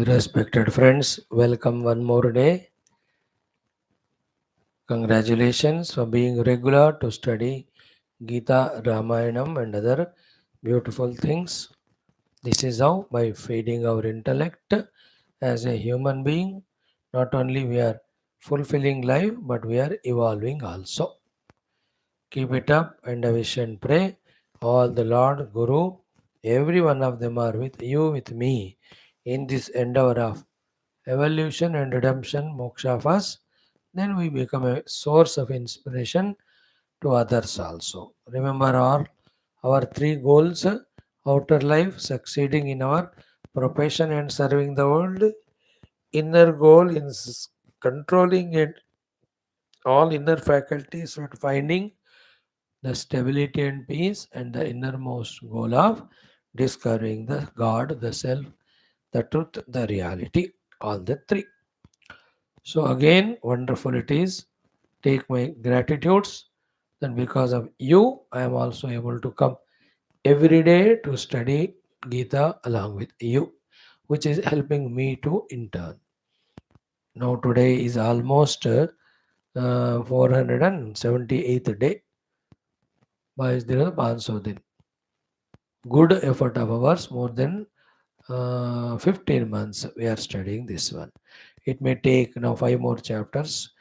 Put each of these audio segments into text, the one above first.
Respected friends, welcome one more day. Congratulations for being regular to study Geetha, Ramayanam, and other beautiful things. This is how, by feeding our intellect as a human being, not only we are fulfilling life, but we are evolving also. Keep it up, and I wish and pray all the Lord, Guru, every one of them are with you, with me, in this endeavor of evolution and redemption, moksha of us, then we become a source of inspiration to others also. Remember our three goals: outer life, succeeding in our profession and serving the world; inner goal in controlling it, all inner faculties and finding the stability and peace; and the innermost goal of discovering the God, the self, the truth, the reality. All the three. So again, wonderful it is. Take my gratitudes that because of you, I am also able to come every day to study Gita along with you, which is helping me to intern. Now today is almost 478th day. 22 दिन 500 दिन. Good effort of ours, more than 15 months we are studying this one. It may take now 5 more chapters,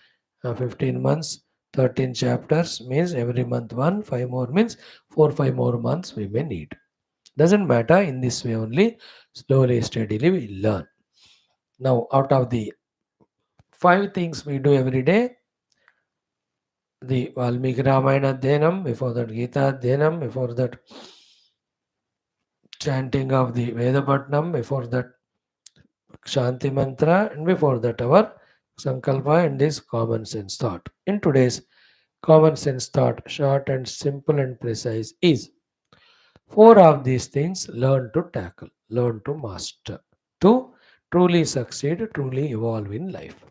15 months, 13 chapters means every month one, 5 more means 4 5 more months we may need. Doesn't matter, in this way only, slowly, steadily we learn. Now, out of the 5 things we do every day, the Valmiki Ramayana Dhenam, before that Gita Dhenam, before that chanting of the Vedapatnam, before that Shanti Mantra, and before that our Sankalpa and this common sense thought. In today's common sense thought, short and simple and precise, is 4 of these things learn to tackle, learn to master, to truly succeed, truly evolve in life.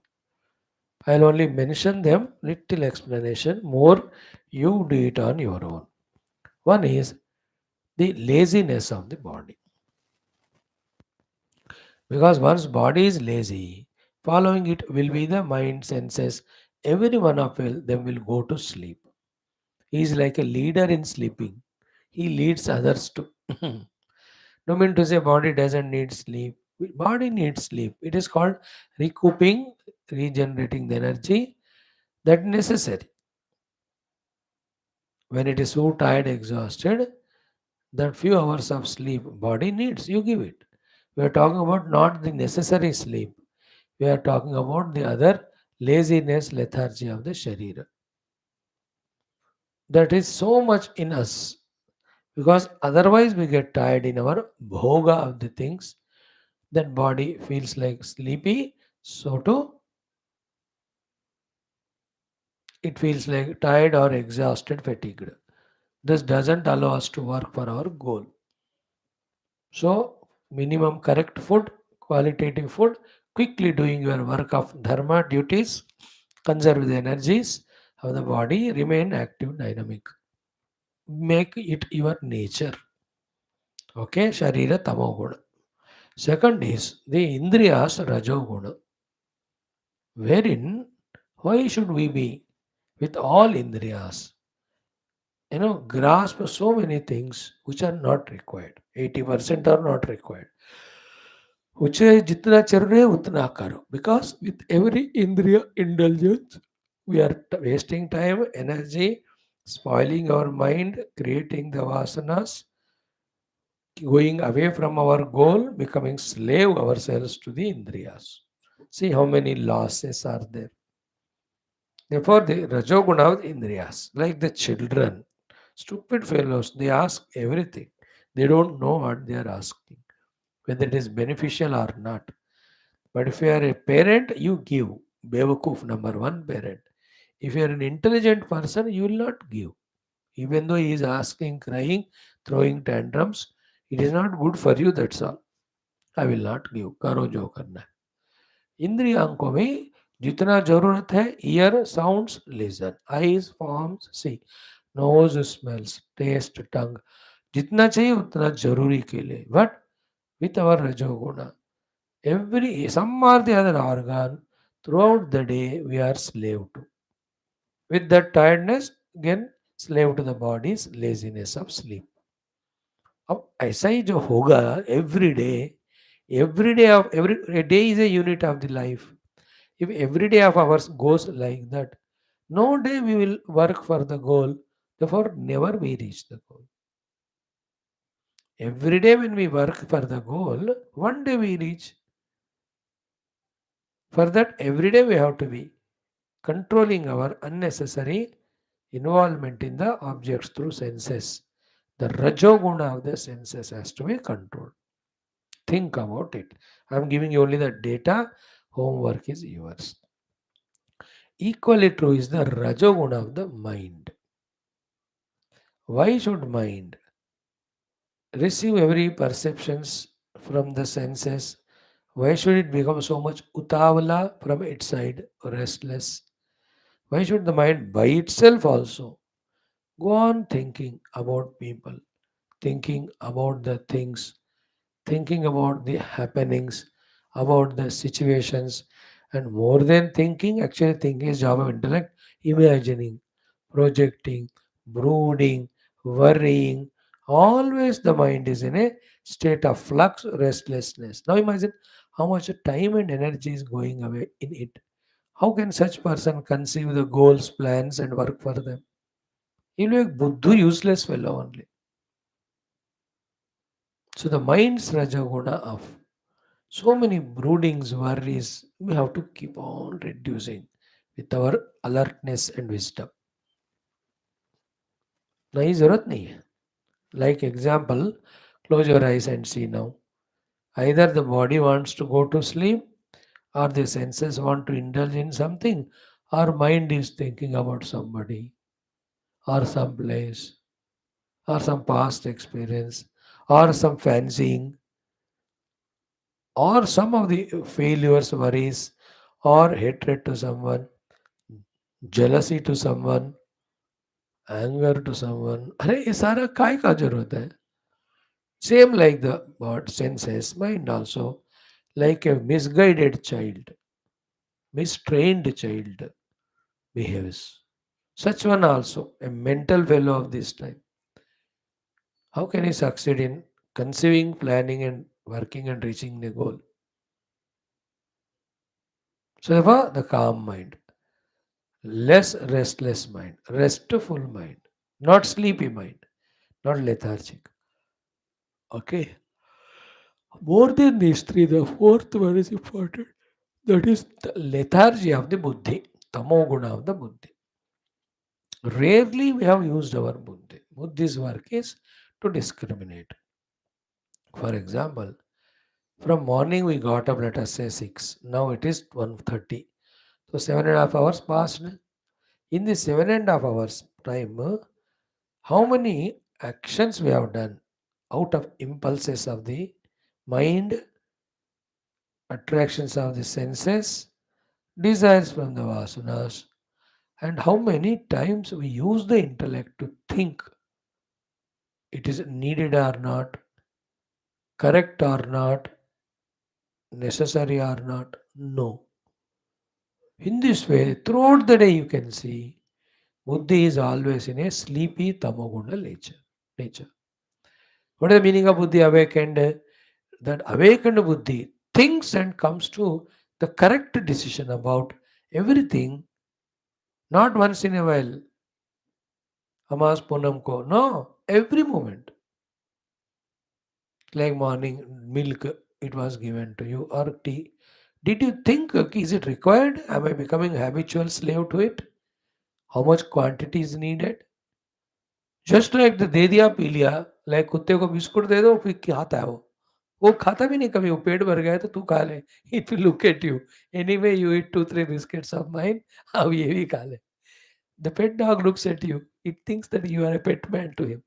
I'll only mention them, little explanation, more you do it on your own. One is the laziness of the body. Because once body is lazy, following it will be the mind, senses, every one of them will go to sleep. He is like a leader in sleeping. He leads others to. No mean to say body doesn't need sleep. Body needs sleep. It is called recouping, regenerating the energy that necessary. When it is so tired, exhausted, that few hours of sleep body needs, you give it. We are talking about not the necessary sleep. We are talking about the other laziness, lethargy of the sharira. That is so much in us, because otherwise we get tired in our bhoga of the things. That body feels like sleepy, so too it feels like tired or exhausted, fatigued. This doesn't allow us to work for our goal. So, minimum correct food, qualitative food, quickly doing your work of dharma duties, conserve the energies of the body, remain active, dynamic. Make it your nature. Okay, Sharira Tamoguna. Second is the Indriyas Rajoguna, wherein why should we be with all Indriyas? Grasp so many things which are not required. 80% are not required. Which is jitna chal rahe utna karo. Because with every indriya indulgence, we are wasting time, energy, spoiling our mind, creating the vasanas, going away from our goal, becoming slave ourselves to the indriyas. See how many losses are there. Therefore, the rajoguna of indriyas, like the children, stupid fellows, they ask everything. They don't know what they are asking, whether it is beneficial or not. But if you are a parent, you give. Bewakoof, number one parent. If you are an intelligent person, you will not give. Even though he is asking, crying, throwing tantrums, it is not good for you, that's all. I will not give. करो जो करना है. इंद्रियों को में जितना जरूरत है, ear sounds listen, eyes forms see, nose smells, taste tongue, जितना चाहिए उतना जरूरी के लिए. But with our rajoguna, Every some or the other organ throughout the day we are slave to. With that tiredness, again slave to the body's laziness of sleep. अब ऐसा ही जो होगा every day of every a day is a unit of the life. If every day of ours goes like that, no day we will work for the goal, therefore never we reach the goal. Every day when we work for the goal, one day we reach. For that, every day we have to be controlling our unnecessary involvement in the objects through senses. The rajoguna of the senses has to be controlled. Think about it. I am giving you only the data, homework is yours. Equally true is the rajoguna of the mind. Why should mind receive every perceptions from the senses? Why should it become so much utavala from its side, restless? Why should the mind by itself also go on thinking about people, thinking about the things, thinking about the happenings, about the situations, and more than thinking, actually thinking is job of intellect, imagining, projecting, brooding, worrying. Always the mind is in a state of flux, restlessness. Now imagine how much time and energy is going away in it. How can such person conceive the goals, plans, and work for them? He'll be a buddhu useless fellow only. So the mind's rajaguna of so many broodings, worries, we have to keep on reducing with our alertness and wisdom. नहीं जरूरत नहीं है. Like example, close your eyes and see now. Either the body wants to go to sleep, or the senses want to indulge in something, or mind is thinking about somebody, or some place, or some past experience, or some fancying, or some of the failures, worries, or hatred to someone, jealousy to someone, anger to someone. अरे ये सारा काय का जरूरत है? Same like the what senses, mind also, like a misguided child, mistrained child behaves. Such one also, a mental fellow of this time. How can he succeed in conceiving, planning, and working and reaching the goal? So, therefore, the calm mind, less restless mind, restful mind, not sleepy mind, not lethargic. Okay. More than these three, the fourth one is important. That is the lethargy of the buddhi, tamoguna of the buddhi. Rarely we have used our buddhi. Buddhi's work is to discriminate. For example, from morning we got up, let us say 6. Now it is 1:30. So 7.5 hours passed. In the 7.5 hours time, how many actions we have done out of impulses of the mind, attractions of the senses, desires from the vasanas, and how many times we use the intellect to think it is needed or not, correct or not, necessary or not. No. In this way, throughout the day, you can see Buddhi is always in a sleepy tamoguna nature. What is the meaning of Buddhi awakened? That awakened Buddhi thinks and comes to the correct decision about everything, not once in a while. Amas Punam ko. No, every moment. Like morning milk, it was given to you, or tea. Did you think, okay, is it required? Am I becoming habitual slave to it? How much quantity is needed? Just like the दे दिया P लिया, like कुत्ते को biscuit दे दो फिर खाता है वो खाता भी नहीं कभी, वो पेट भर गया है तो तू खा ले. It will look at you. Anyway, you eat 2 3 biscuits of mine. अब ये भी खा ले. The pet dog looks at you. It thinks that you are a pet man to him.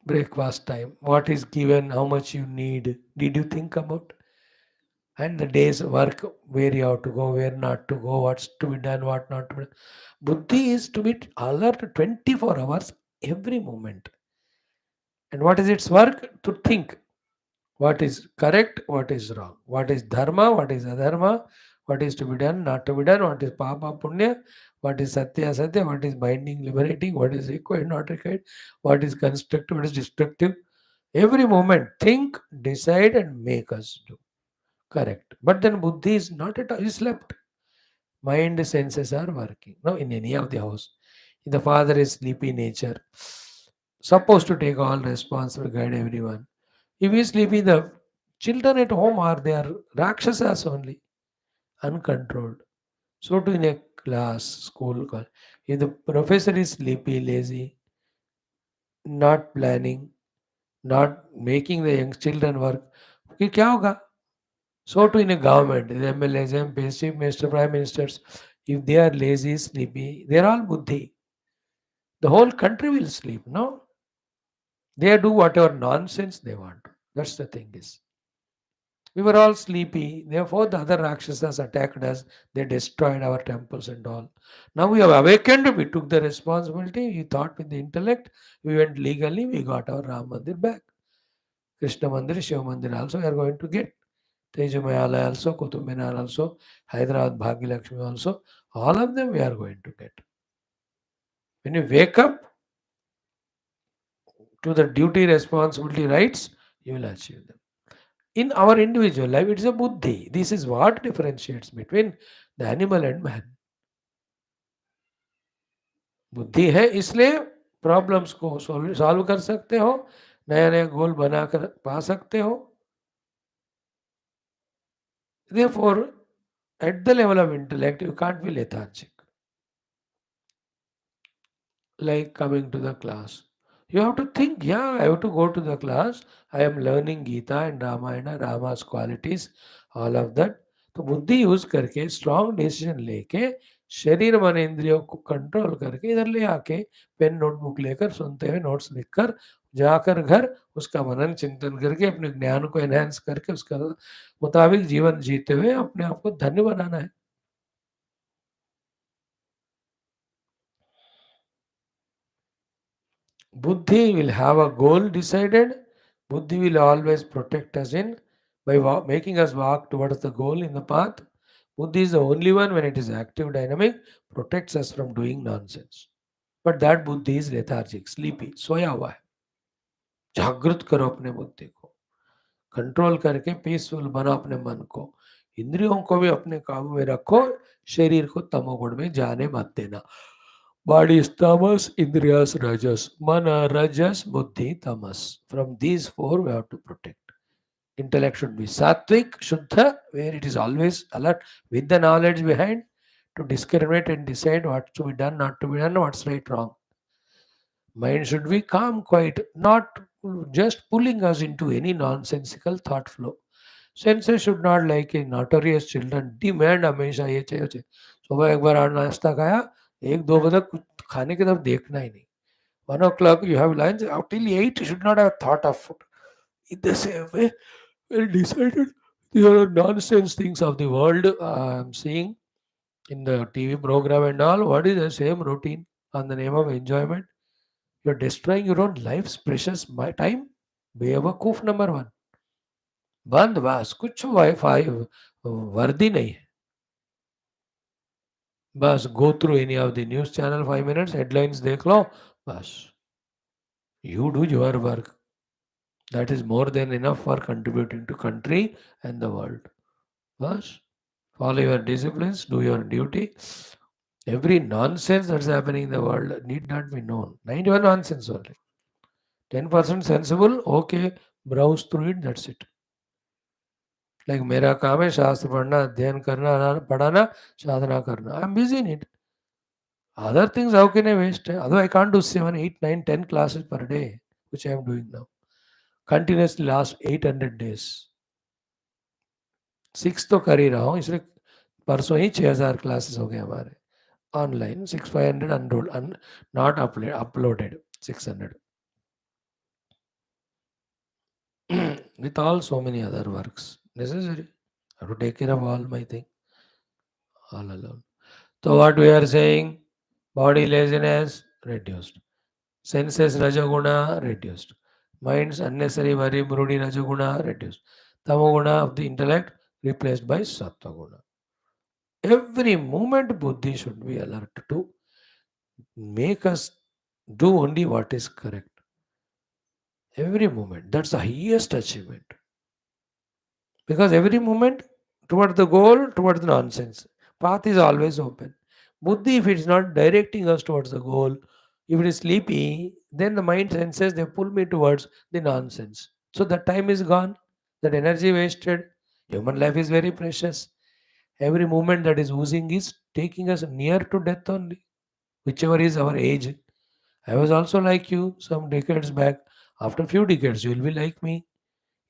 Breakfast time. What is given? How much you need? Did you think about? and the day's work, where you have to go, where not to go, what's to be done, what not to be done. Buddhi is to be alert 24 hours every moment. And what is its work? To think what is correct, what is wrong, what is dharma, what is adharma, what is to be done, not to be done, what is papa, punya, what is satya, satya, what is binding, liberating, what is required, not required, what is constructive, what is destructive. Every moment, think, decide, and make us do. Correct. But then buddhi is not at all, he slept. Mind senses are working. Now, in any of the house, if the father is sleepy nature, supposed to take all responsibility, guide everyone. If he is sleepy, the children at home are they are rakshasas only, uncontrolled. So too in a class, school, if the professor is sleepy, lazy, not planning, not making the young children work, फिर क्या होगा? So too in a government, the MLAs, MPs, chief minister, prime ministers, if they are lazy, sleepy, they are all buddhi. The whole country will sleep. No, they do whatever nonsense they want. That's the thing is. We were all sleepy. Therefore, the other Rakshasas attacked us. They destroyed our temples and all. Now we have awakened. We took the responsibility. We thought with the intellect. We went legally. We got our Ram Mandir back. Krishna Mandir, Shiva Mandir also we are going to get. Tejamayala also, Kutub Minar also, Hyderabad Bhagyalakshmi also. All of them we are going to get. When you wake up to the duty, responsibility, rights, you will achieve them. In our individual life, it's a buddhi. This is what differentiates between the animal and man. बुद्धि है इसलिए problems को solve कर सकते हो, नया नया गोल बनाकर पा सकते हो. Therefore, at the level of intellect, you can't be lethargic. Like coming to the class. You have to think, yeah, I have to go to the class. I am learning Gita and Ramayana, Rama's qualities, all of that. तो बुद्धि use करके strong decision लेके शरीर मन इंद्रियों को control करके इधर ले आके पेन नोटबुक लेकर सुनते हुए नोट्स लिखकर जाकर घर उसका मनन चिंतन करके अपने ज्ञान को एनहांस करके उसका मुताबिक जीवन जीते हुए अपने आप को धन्य बनाना है. Buddhi will have a goal decided. Buddhi will always protect us in by making us walk towards the goal in the path. Buddhi is the only one when it is active, dynamic, protects us from doing nonsense. But that buddhi is lethargic, sleepy, सोया हुआ है. जागृत करो अपने बुद्धि को, control करके peaceful बनाओ अपने मन को, इंद्रियों को भी अपने काबू में रखो, शरीर को तमोगुण में जाने मत देना. Body is tamas, indriyas rajas, mana rajas, buddhi tamas. From these four we have to protect. Intellect should be sattvic, shuddha, where it is always alert with the knowledge behind to discriminate and decide what to be done, not to be done, what's right, wrong. Mind should be calm, quiet, not just pulling us into any nonsensical thought flow. Senses should not like a notorious children demand हमेशा ये चाहिए वो चाहिए. सुबह एक बार नाश्ता खाया, एक दो बजे तक कुछ खाने की तरफ देखना ही नहीं. 1 o'clock you have lunch, till 8 you should not have thought of food. In the same way, well decided there are nonsense things of the world I'm seeing in the TV program and all. What is the same routine on the name of enjoyment? You're destroying your own life's precious time. बेवकूफ number one. बंद बस कुछ wifi वर्दी नहीं है. बस go through any of the news channel 5 minutes headlines देख लो बस. You do your work. That is more than enough for contributing to country and the world. बस follow your disciplines, do your duty. Every nonsense that's happening in the world need not be known. 91 nonsense only. 10% sensible, okay, browse through it, that's it. Like मेरा काम है शास्त्र पढ़ना, अध्ययन करना, पढ़ाना, साधना करना. I'm busy in it. Other things, how can I waste? Although I can't do 7, 8, 9, 10 classes per day, which I am doing now. Continuously last 800 days. 6 तो कर ही रहा हूँ, इसलिए परसों ही 6000 क्लासेस हो गए हमारे online. 6500 unrolled, not uploaded 600. With all so many other works necessary. I have to take care of all my things all alone. So what we are saying, body laziness reduced, senses rajaguna reduced, mind's unnecessary worry, broody rajaguna reduced, tamoguna of the intellect replaced by sattva. Every moment buddhi should be alert to make us do only what is correct. Every moment. That's the highest achievement. Because every moment towards the goal, towards the nonsense. Path is always open. Buddhi, if it is not directing us towards the goal, if it is sleepy, then the mind senses they pull me towards the nonsense. So that time is gone, that energy wasted. Human life is very precious. Every moment that is oozing is taking us near to death only, whichever is our age. I was also like you some decades back. After few decades, you will be like me.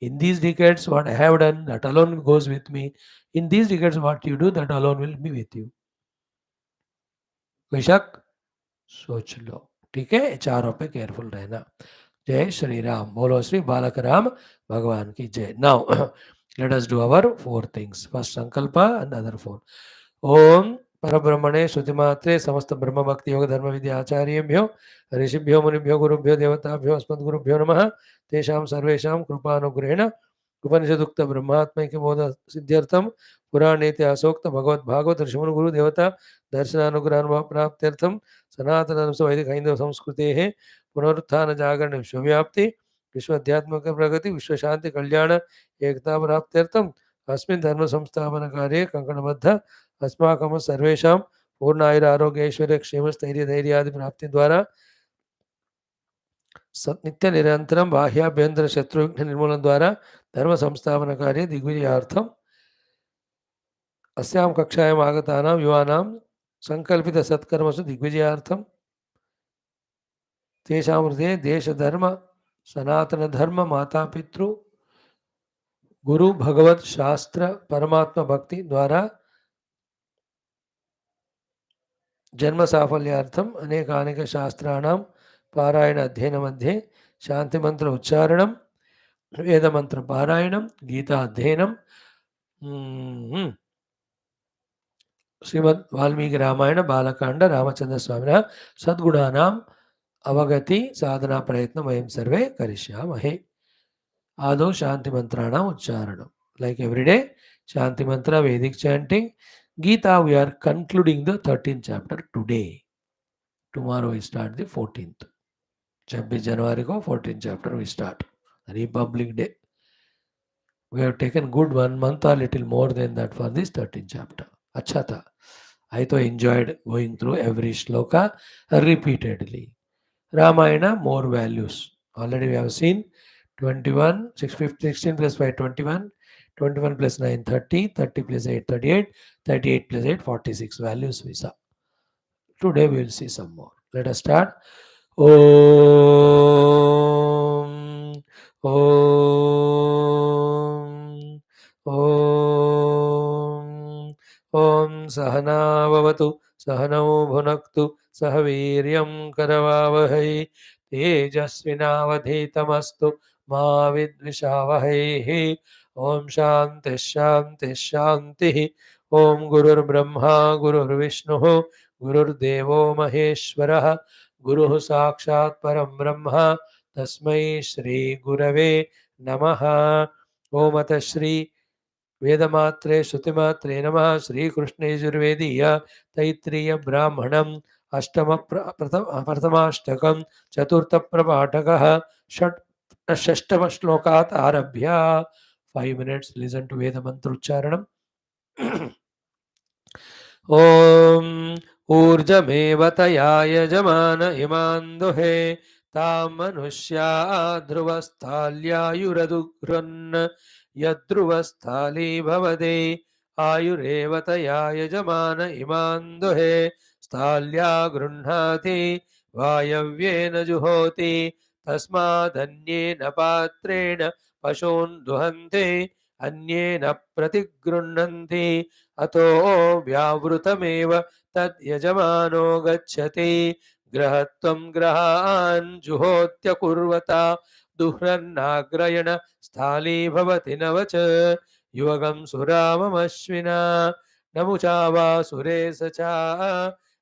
In these decades, what I have done, that alone goes with me. In these decades, what you do, that alone will be with you. बेशक सोच लो. ठीक है, चारों पे careful रहना. जय श्री राम. बोलो श्री बालक राम भगवान की जय. Now let us do our four things. First sankalpa and other four. ओम परब्रह्मणे श्रुतिमात्रे समस्त ब्रह्म भक्ति योग धर्म विद्या आचार्येभ्यो ऋषिभ्यो मुनिभ्यो गुरुभ्यो देवताभ्यो अस्मद्गुरुभ्यो नमः. तेषां सर्वेषां कृपानुग्रहेण उपनिषदुक्त ब्रह्मात्मैक्य बोध सिद्ध्यर्थम पुराणेति आसोक्त भगवत भागवत ऋषिमुनि गुरु देवता दर्शनानुग्रह प्राप्त्यर्थम सनातन वैदिक हिंदू संस्कृतेः पुनरुत्थान जागरण विश्वव्याप्ति विश्व अध्यात्मक प्रगति विश्व शांति कल्याण एकता प्राप्त्यर्थम अस्मिन् धर्म संस्थापन कार्ये कंकणबद्ध अस्माकं सर्वेषां पूर्ण आयुर आरोग्य ऐश्वर्य क्षेम स्थैर्य धैर्यादि प्राप्ति द्वारा नित्य निरंतरम बाह्याभ्यंतर शत्रु विघ्न निर्मूलन द्वारा धर्म संस्थापन कार्य दिग्विजयार्थम अस्यां कक्षायाम् आगतानां युवानां संकल्पित सत्कर्मसु दिग्विजयार्थम तेषां हृदये देश धर्म सनातन धर्म माता पितृ गुरु भगवत शास्त्र परमात्मा भक्ति द्वारा जन्म साफल्यार्थम अनेकानेक शास्त्राणां पारायण अध्ययन मध्ये शांति मंत्र उच्चारणम वेद मंत्र पारायणम गीता अध्ययनम श्रीमद् वाल्मीकि रामायण बालकांड रामचंद्र स्वामिनः सद्गुणानाम् अवगति साधना प्रयत्न वयं सर्वे करिष्यामहे. आदौ शांति मंत्राणाम् उच्चारणम. Like every day, शांति मंत्र Vedic chanting. Geetha, we are concluding the 13th chapter today. Tomorrow we start the 14th. 26 जनवरी को 14th chapter we start. Republic Day. We have taken good 1 month or little more than that for this 13th chapter. अच्छा था. I तो enjoyed going through every shloka repeatedly. Ramayana, more values. Already we have seen 21, 16 plus 5, 21, 21 plus 9, 30, 30 plus 8, 38, 38 plus 8, 46 values we saw. Today we will see some more. Let us start. Om Om Om Om Sahana Vavatu Sahanau Bhunaktu Sahaviryam Karavavahai Tejasvinavadhitamastu Ma Vidvishavahai. Om Shanti Shanti Shanti. Om Gurur Brahma Gurur Vishnu गुरुर्देवो महेश्वरः गुरुः साक्षात् परं ब्रह्म तस्मै श्री गुरवे नमः. ओम अतः श्री वेदमात्रे श्रुतिमात्रे नमः. श्रीकृष्ण यजुर्वेदीय तैत्तिरीय ब्राह्मणम् अष्टम प्रथमाष्टकं चतुर्थ प्रपाठकः षष्ठम श्लोकात् आरभ्य 5 minutes listen to वेद मंत्रोच्चारणम्. ओम ऊर्जमेव तया यजमान इमान् दुहे तां मनुष्या ध्रुवस्थाल्यायुरदुघ्रन् यद्ध्रुवस्थाली भवदे आयुरेव तया यजमान इमान् दुहे स्थाल्या गृह्णाति वायव्येन जुहोति तस्मादन्येन पात्रेण पशून् दुहन्ते अन्येन प्रतिगृह्णन्ति अतो व्यावृतमेव तद् यजमानो गच्छति ग्रहत्वं ग्रहान् जुहोत्यकुर्वता दुह्रन्नाग्रयण स्थाली भवति नवच युवगं सुराममश्विना नमुचावा सुरेश च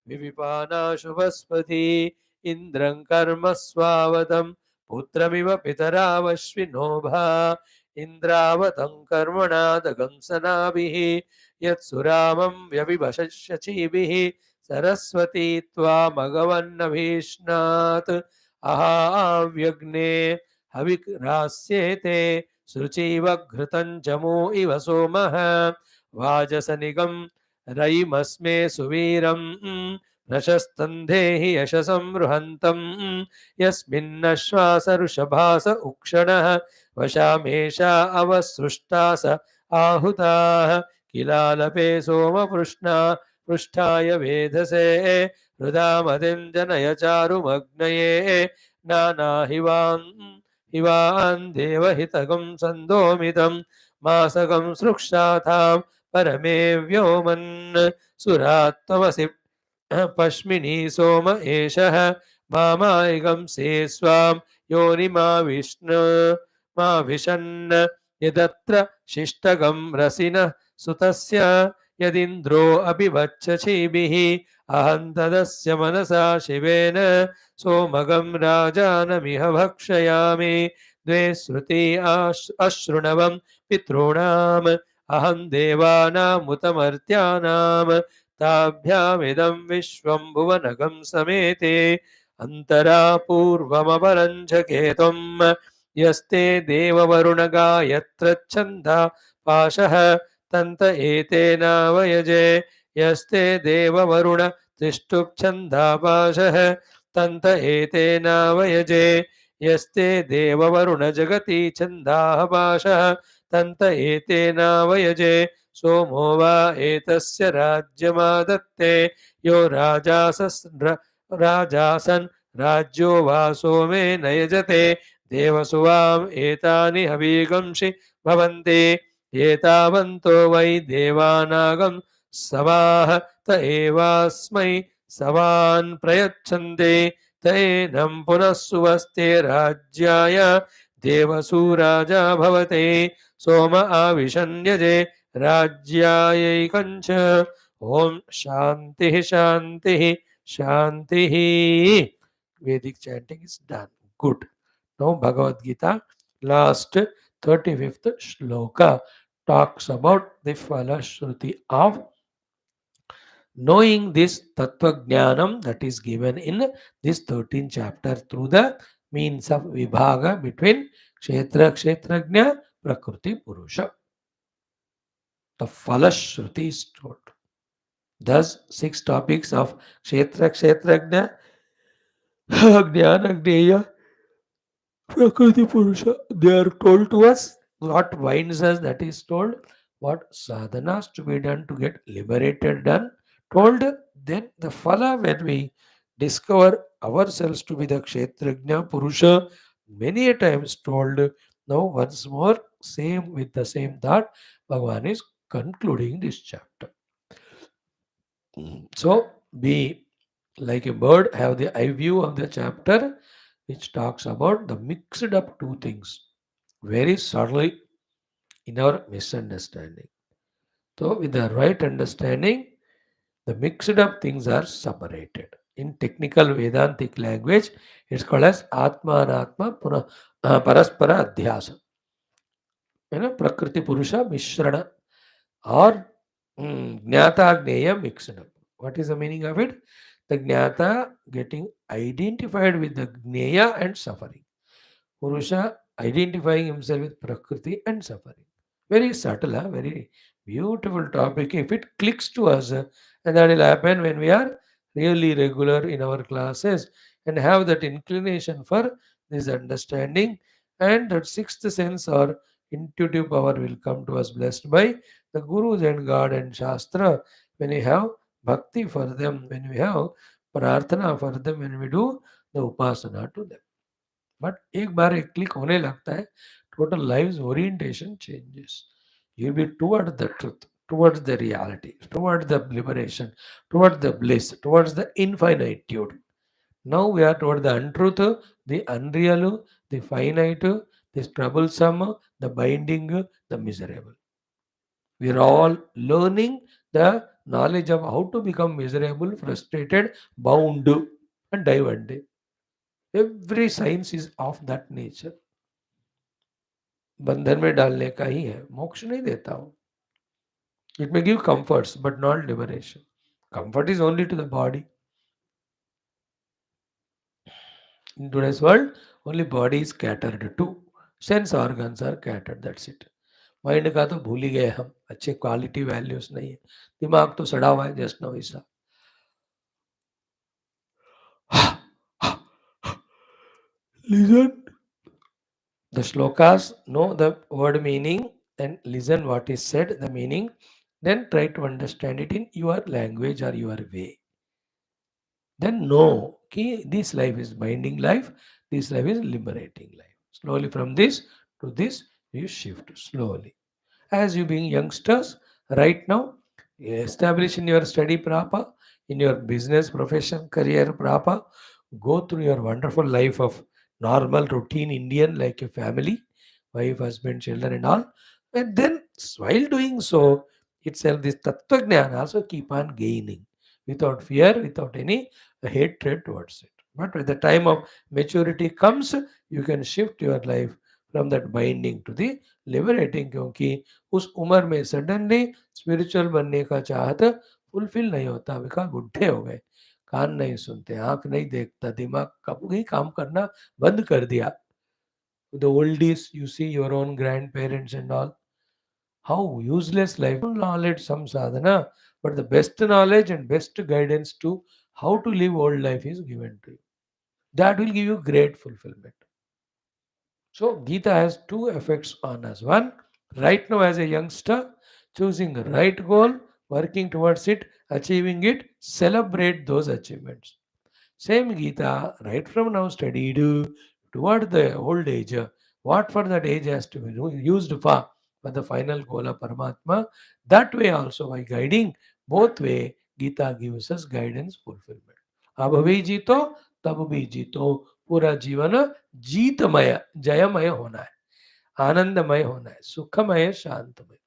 विविपाना शुभस्पति इन्द्रं कर्म स्वावतं पुत्रमिव पितरावश्विनोभा इन्द्रावतं कर्मणा दगंसनाभिः यत्सुरामं व्यविभशचिभिः सरस्वती त्वामघवन्नभीष्णात् अहाव्यग्ने हविरास्येते शुचिव घृतं जमो इव सोमः वाजसनिगं रयिमस्मे सुवीरं प्रशस्तं देहि यशसं बृहन्तं यस्मिन्नश्वासऋषभास उक्षणः वशामेषा अवसृष्टा स आहुताः किलालपे सोमपृष्णा पृष्ठाय वेधसे हृदामतिं जनय चारुमग्नये नानाहिवान् देवहितगं सन्दोमितं मासकं सृक्षाथां परमे व्योमन् सुरात्मसि पश्मिनी सोम एषः मामायिगं से स्वां योनिमा विष्णु मा विशन् यदत्र शिष्टगं रसिनः सुतस्य यदिन्द्रो अभिवच्छचिभिः अहं तदस्य मनसा शिवेन सोमगं राजानमिह भक्षयामि द्वे श्रुति अशृणवं पितॄणाम् अहं देवानामुतमर्त्यानां ताभ्यामिदं विश्वं भुवनगं समेते अन्तरा पूर्वमपरं च केतुम् यस्ते देववरुणगायत्र छन्दा पाशः तन्त एतेनावयजे यस्ते देववरुण तिष्ठुप्छन्दापाशः तन्त एतेनावयजे यस्ते देववरुण जगति छन्दाः पाशः तन्त एतेनावयजे सोमो वा एतस्य राज्यमादत्ते यो राजासन् राज्यो वा सोमेन यजते देवसुवाम् एतानि हवीगंषि भवन्ति एतावन्तो वै देवानागं सवाः त एवास्मै सवान् प्रयच्छन्ति तैनं पुनः सुवस्ते राज्याय देवसूराजा भवते सोम आविशन्यजे राज्यायैकञ्च ॐ शान्तिः शान्तिः शान्तिः Vedic chanting is done. Good. Now Bhagavad Gita, last 35th shloka talks about the phala shruti of knowing this tattva jnanam that is given in this 13th chapter through the means of vibhaga between kshetra kshetrajna prakriti purusha. The phala shruti is told. Thus, 6 topics of kshetra kshetrajna, jnana jnana Prakriti Purusha, they are told to us what binds us, that is told, what sadhanas to be done to get liberated done, told, then the phala when we discover ourselves to be the Kshetrajna Purusha, many a times told. Now once more, same with the same thought, Bhagavan is concluding this chapter. So be like a bird, have the eye view of the chapter which talks about the mixed up two things very subtly in our misunderstanding. So, with the right understanding, the mixed up things are separated. In technical Vedantic language, it's called as Atma Anatma Paraspara Adhyasa. Prakriti Purusha Mishrana or Jnata Gneya mixed up. What is the meaning of it? The Jnata getting identified with the Gneya and suffering. Purusha identifying himself with Prakriti and suffering. Very subtle, very beautiful topic. If it clicks to us, and that will happen when we are really regular in our classes and have that inclination for this understanding, and that sixth sense or intuitive power will come to us blessed by the Gurus and God and Shastra when we have bhakti for them, when we have prarthana for them, when we do the upasana to them. But एक बार एक click होने लगता है total life orientation changes you be toward the truth towards the reality towards the liberation towards the bliss towards the infinitude now we are toward the untruth the unreal the finite the troublesome the binding the miserable We are all learning the knowledge of how to become miserable, frustrated, bound, and die one day. Every science is of that nature. बंधन में डालने का ही है, मोक्ष नहीं देता हूँ. It may give comforts, but not liberation. Comfort is only to the body. In today's world, only body is catered to. Sense organs are catered, that's it. Mind का तो भूल ही गए हम, अच्छे क्वालिटी वैल्यूज नहीं है. दिमाग तो सड़ा हुआ है जस्ट नो वैसा. Listen. The shlokas, know the word meaning and listen what is said, the meaning, then try to understand it in your language or your way. Then know कि this life is binding life, this life is liberating life. Slowly from this to this, you shift slowly. As you being youngsters, right now, establish in your study proper, in your business, profession, career proper, go through your wonderful life of normal, routine Indian, like a family, wife, husband, children, and all. And then, while doing so, itself, this Tattva Jnana also keep on gaining without fear, without any hatred towards it. But when the time of maturity comes, you can shift your life from that binding to the liberating, क्योंकि उस उम्र में suddenly spiritual बनने का चाहत fulfil नहीं होता, because बुढ़े हो गए, कान नहीं सुनते, आंख नहीं देखता, दिमाग कब ही काम करना बंद कर दिया. The oldies you see your own grand parents and all, how useless life. Knowledge, some sadhana, but the best knowledge and best guidance to how to live old life is given to you. That will give you great fulfillment. So Gita has two effects on us. One, right now as a youngster, choosing the right goal, working towards it, achieving it, celebrate those achievements. Same Gita, right from now studied toward the old age. What for that age has to be used for the final goal of Paramatma. That way also by guiding both way, Gita gives us guidance, fulfillment. अब भी जीतो, तब भी जीतो, पूरा जीवन जीतमय, जयमय होना है, आनंदमय होना है, सुखमय, शांतमय.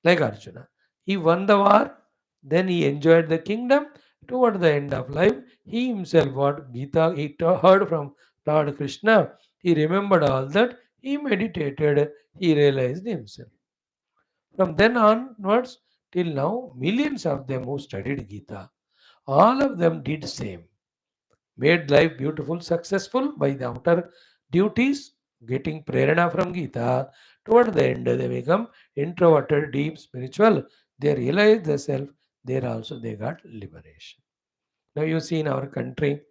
Like Arjuna, he won the war, then he enjoyed the kingdom. Toward the end of life, he himself, what Gita he heard from Lord Krishna, he remembered all that, he meditated, he realized himself. From then onwards till now, millions of them who studied Gita, all of them did same. Made life beautiful, successful by the outer duties, getting prerana from Gita. Toward the end, they become introverted, deep, spiritual. They realize the self. There also they got liberation. Now you see in our country,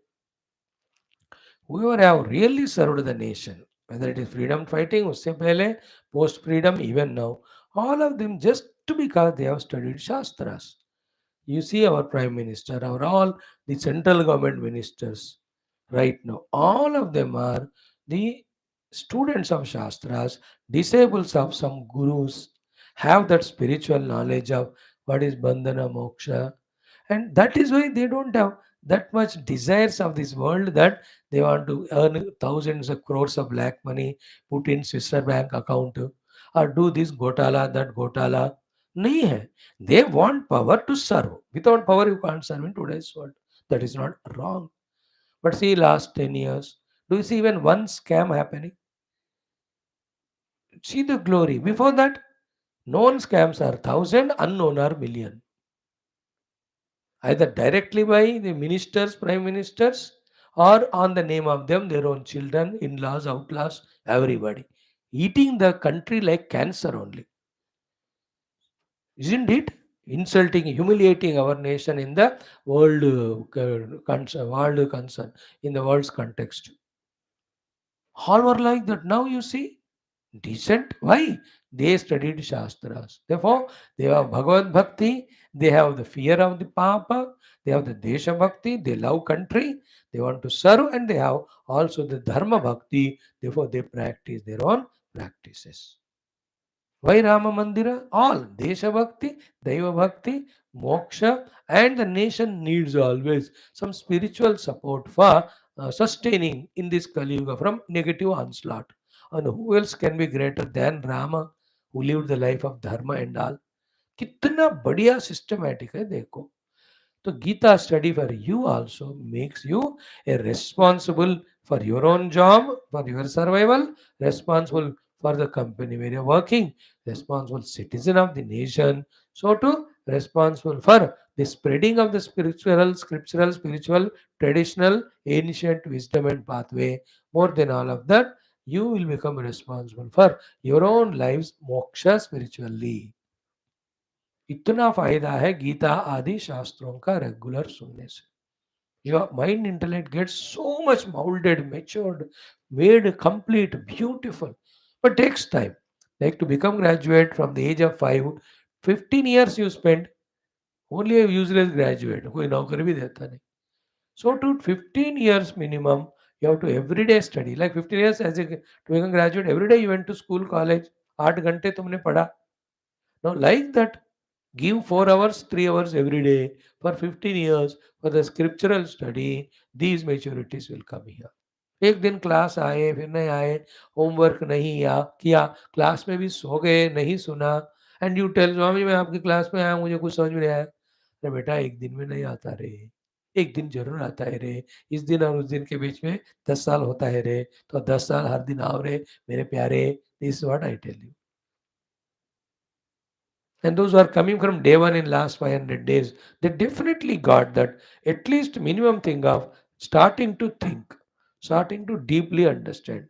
whoever have really served the nation, whether it is freedom fighting, usse pehle, post freedom, even now, all of them just because they have studied Shastras. You see our Prime Minister, our all the central government ministers right now, all of them are the students of Shastras, disciples of some gurus, have that spiritual knowledge of what is Bandhana, Moksha, and that is why they don't have that much desires of this world that they want to earn thousands of crores of black money, put in Swiss bank account, or do this gotala, that gotala. नहीं है. They want power to serve. Without power, you can't serve in today's world. That is not wrong. But see, last 10 years, do you see even one scam happening? See the glory. Before that, known scams are thousand, unknown are million. Either directly by the ministers, prime ministers, or on the name of them, their own children, in-laws, outlaws, everybody. Eating the country like cancer only. Isn't it? Insulting, humiliating our nation in the world world concern, in the world's context. All were like that. Now you see, decent. Why? They studied Shastras. Therefore, they have Bhagavad Bhakti, they have the fear of the Papa, they have the Desha Bhakti, they love country, they want to serve, and they have also the Dharma Bhakti. Therefore, they practice their own practices. Why Rama Mandira? All Desha Bhakti, Daiva Bhakti, Moksha, and the nation needs always some spiritual support for sustaining in this Kali Yuga from negative onslaught. And who else can be greater than Rama, who lived the life of Dharma and all? कितना बढ़िया systematic है देखो. So Gita study for you also makes you a responsible for your own job, for your survival, responsible for the company where you're working, responsible citizen of the nation. So too responsible for the spreading of the spiritual, scriptural, spiritual, traditional, ancient wisdom and pathway. More than all of that, you will become responsible for your own lives, moksha spiritually. इतना फायदा है गीता आदि शास्त्रों का regular सुनने से. Your mind intellect gets so much molded, matured, made complete, beautiful. But takes time. Like to become graduate from the age of 5, 15 years you spend only a useless graduate. कोई नौकरी भी देता नहीं. So to 15 years minimum, you have to everyday study. Like 15 years as a to become graduate, every day you went to school, college. 8 घंटे तुमने पढ़ा. Now like that, give 4 hours, 3 hours every day for 15 years for the scriptural study. These maturities will come here. एक दिन class आए फिर नहीं आए, homework नहीं या किया, क्लास में भी सो गए, नहीं सुना, एंड यू टेल स्वामी मैं आपकी क्लास में आया, मुझे कुछ समझ में नहीं आया. अरे बेटा एक दिन में नहीं आता रे, एक दिन जरूर आता है रे. इस दिन और उस दिन के बीच में 10 साल होता है रे, तो 10 साल हर दिन आओ रे मेरे प्यारे. This what I tell you. And those who are coming from day one in last 500 days, they definitely got that at least minimum thing of starting to think, starting to deeply understand,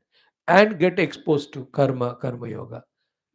and get exposed to karma yoga,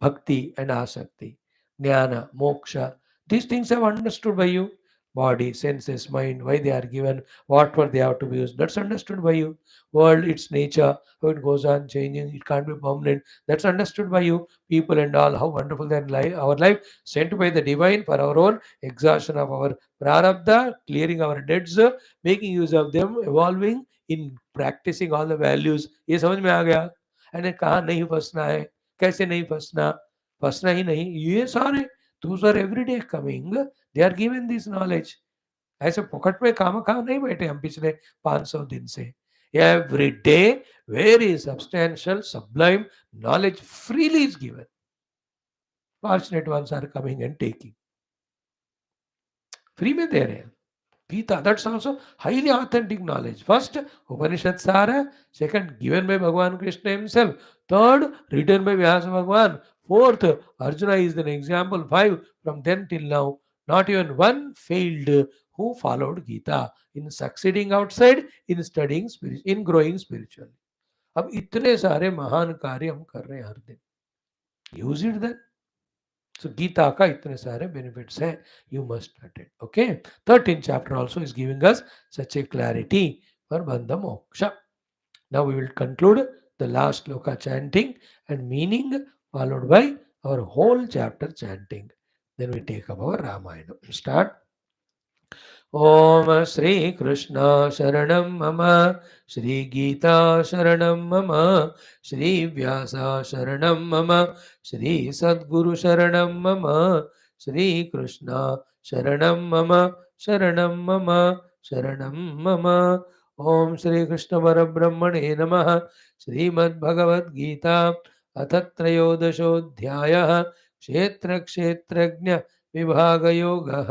bhakti and asakti, jnana, moksha. These things are understood by you. Body, senses, mind, why they are given, what for they have to be used. That's understood by you. World, its nature, how it goes on changing, it can't be permanent. That's understood by you. People and all, how wonderful their life, our life sent by the divine for our own exhaustion of our prarabdha, clearing our debts, making use of them, evolving in practicing all the values. ये समझ में आ गया. And कहाँ नहीं फंसना है, कैसे नहीं फंसना, फंसना ही नहीं, ये सारे those are every day coming, they are given this knowledge. ऐसे फोकट में काम खा नहीं बैठे हम पिछले 500 दिन से. Every day very substantial sublime knowledge freely is given. Fortunate ones are coming and taking. Free में दे रहे हैं. Gita, that's also highly authentic knowledge. First, Upanishad Sara. Second, given by Bhagavan Krishna himself. Third, written by Vyasa Bhagavan. Fourth, Arjuna is an example. 5, from then till now, not even one failed who followed Gita in succeeding outside, in studying, in growing spiritually. अब इतने सारे महान कार्य हम कर रहे हैं हर दिन. Use it then. So Gita ka itne sare benefits hai, you must attend. Okay. 13th chapter also is giving us such a clarity for Bandha Moksha. Now we will conclude the last sloka chanting and meaning, followed by our whole chapter chanting. Then we take up our Ramayana. Start. ॐ श्रीकृष्ण शरणं मम, श्रीगीता शरणं मम, श्रीव्यास शरणं मम, श्रीसद्गुरु शरणं मम, श्रीकृष्ण शरणं मम, शरणं मम, शरणं मम. ॐ श्रीकृष्णपरब्रह्मणे नमः. श्रीमद्भगवद्गीता अथ त्रयोदशोऽध्यायः. क्षेत्रक्षेत्रज्ञ विभागयोगः.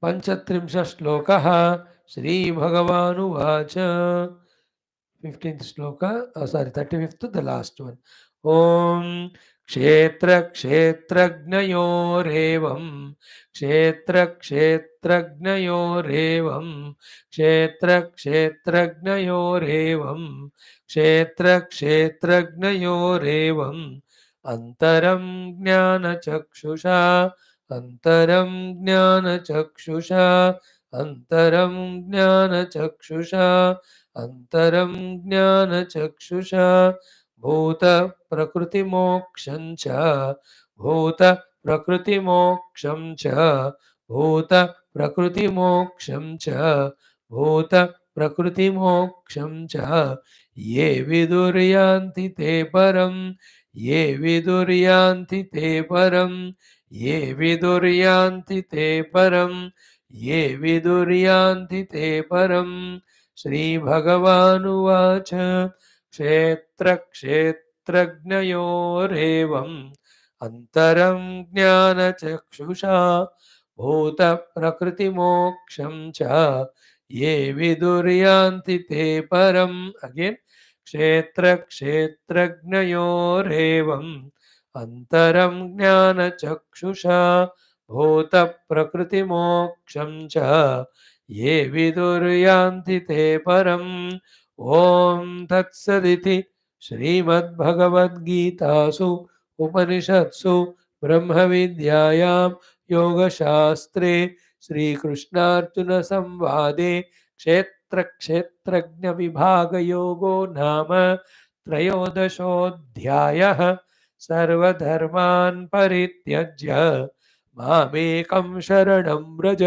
पंचत्रिंशः श्लोकः. श्रीभगवानुवाच. 15th श्लोक, sorry, 35th, the last one. ॐ क्षेत्रक्षेत्रज्ञयोरेवं, क्षेत्रक्षेत्रज्ञयोरेवं, क्षेत्रक्षेत्रज्ञयोरेवं, क्षेत्रक्षेत्रज्ञयोरेवम् अन्तरं ज्ञानचक्षुषा, अन्तरं ज्ञानचक्षुषा, अन्तरं ज्ञानचक्षुषा, अन्तरं ज्ञानचक्षुषा. भूतप्रकृतिमोक्षं च, भूतप्रकृतिमोक्षं च, भूतप्रकृतिमोक्षं च, भूतप्रकृतिमोक्षं च. ये विदुर्यान्ति ते परं, ये विदुर्यान्ति ते परं, ये विदुर्यान्ति ते परं, ये विदुर्यान्ति ते परं. श्रीभगवानुवाच. क्षेत्रक्षेत्रज्ञयोरेवं, अन्तरं ज्ञानचक्षुषा भूतप्रकृतिमोक्षं च ये विदुर्यान्ति ते परम्. अगेन, क्षेत्रक्षेत्रज्ञयोरेवम् अन्तरं ज्ञानचक्षुषा भूतप्रकृतिमोक्षं च ये विदुर्यान्ति ते परम्. ॐ तत्सदिति श्रीमद्भगवद्गीतासु उपनिषत्सु ब्रह्मविद्यायां योगशास्त्रे श्रीकृष्णार्जुनसंवादे क्षेत्रक्षेत्रज्ञविभागयोगो नाम त्रयोदशोऽध्यायः. सर्वधर्मान् परित्यज्य मामेकं शरणं व्रज,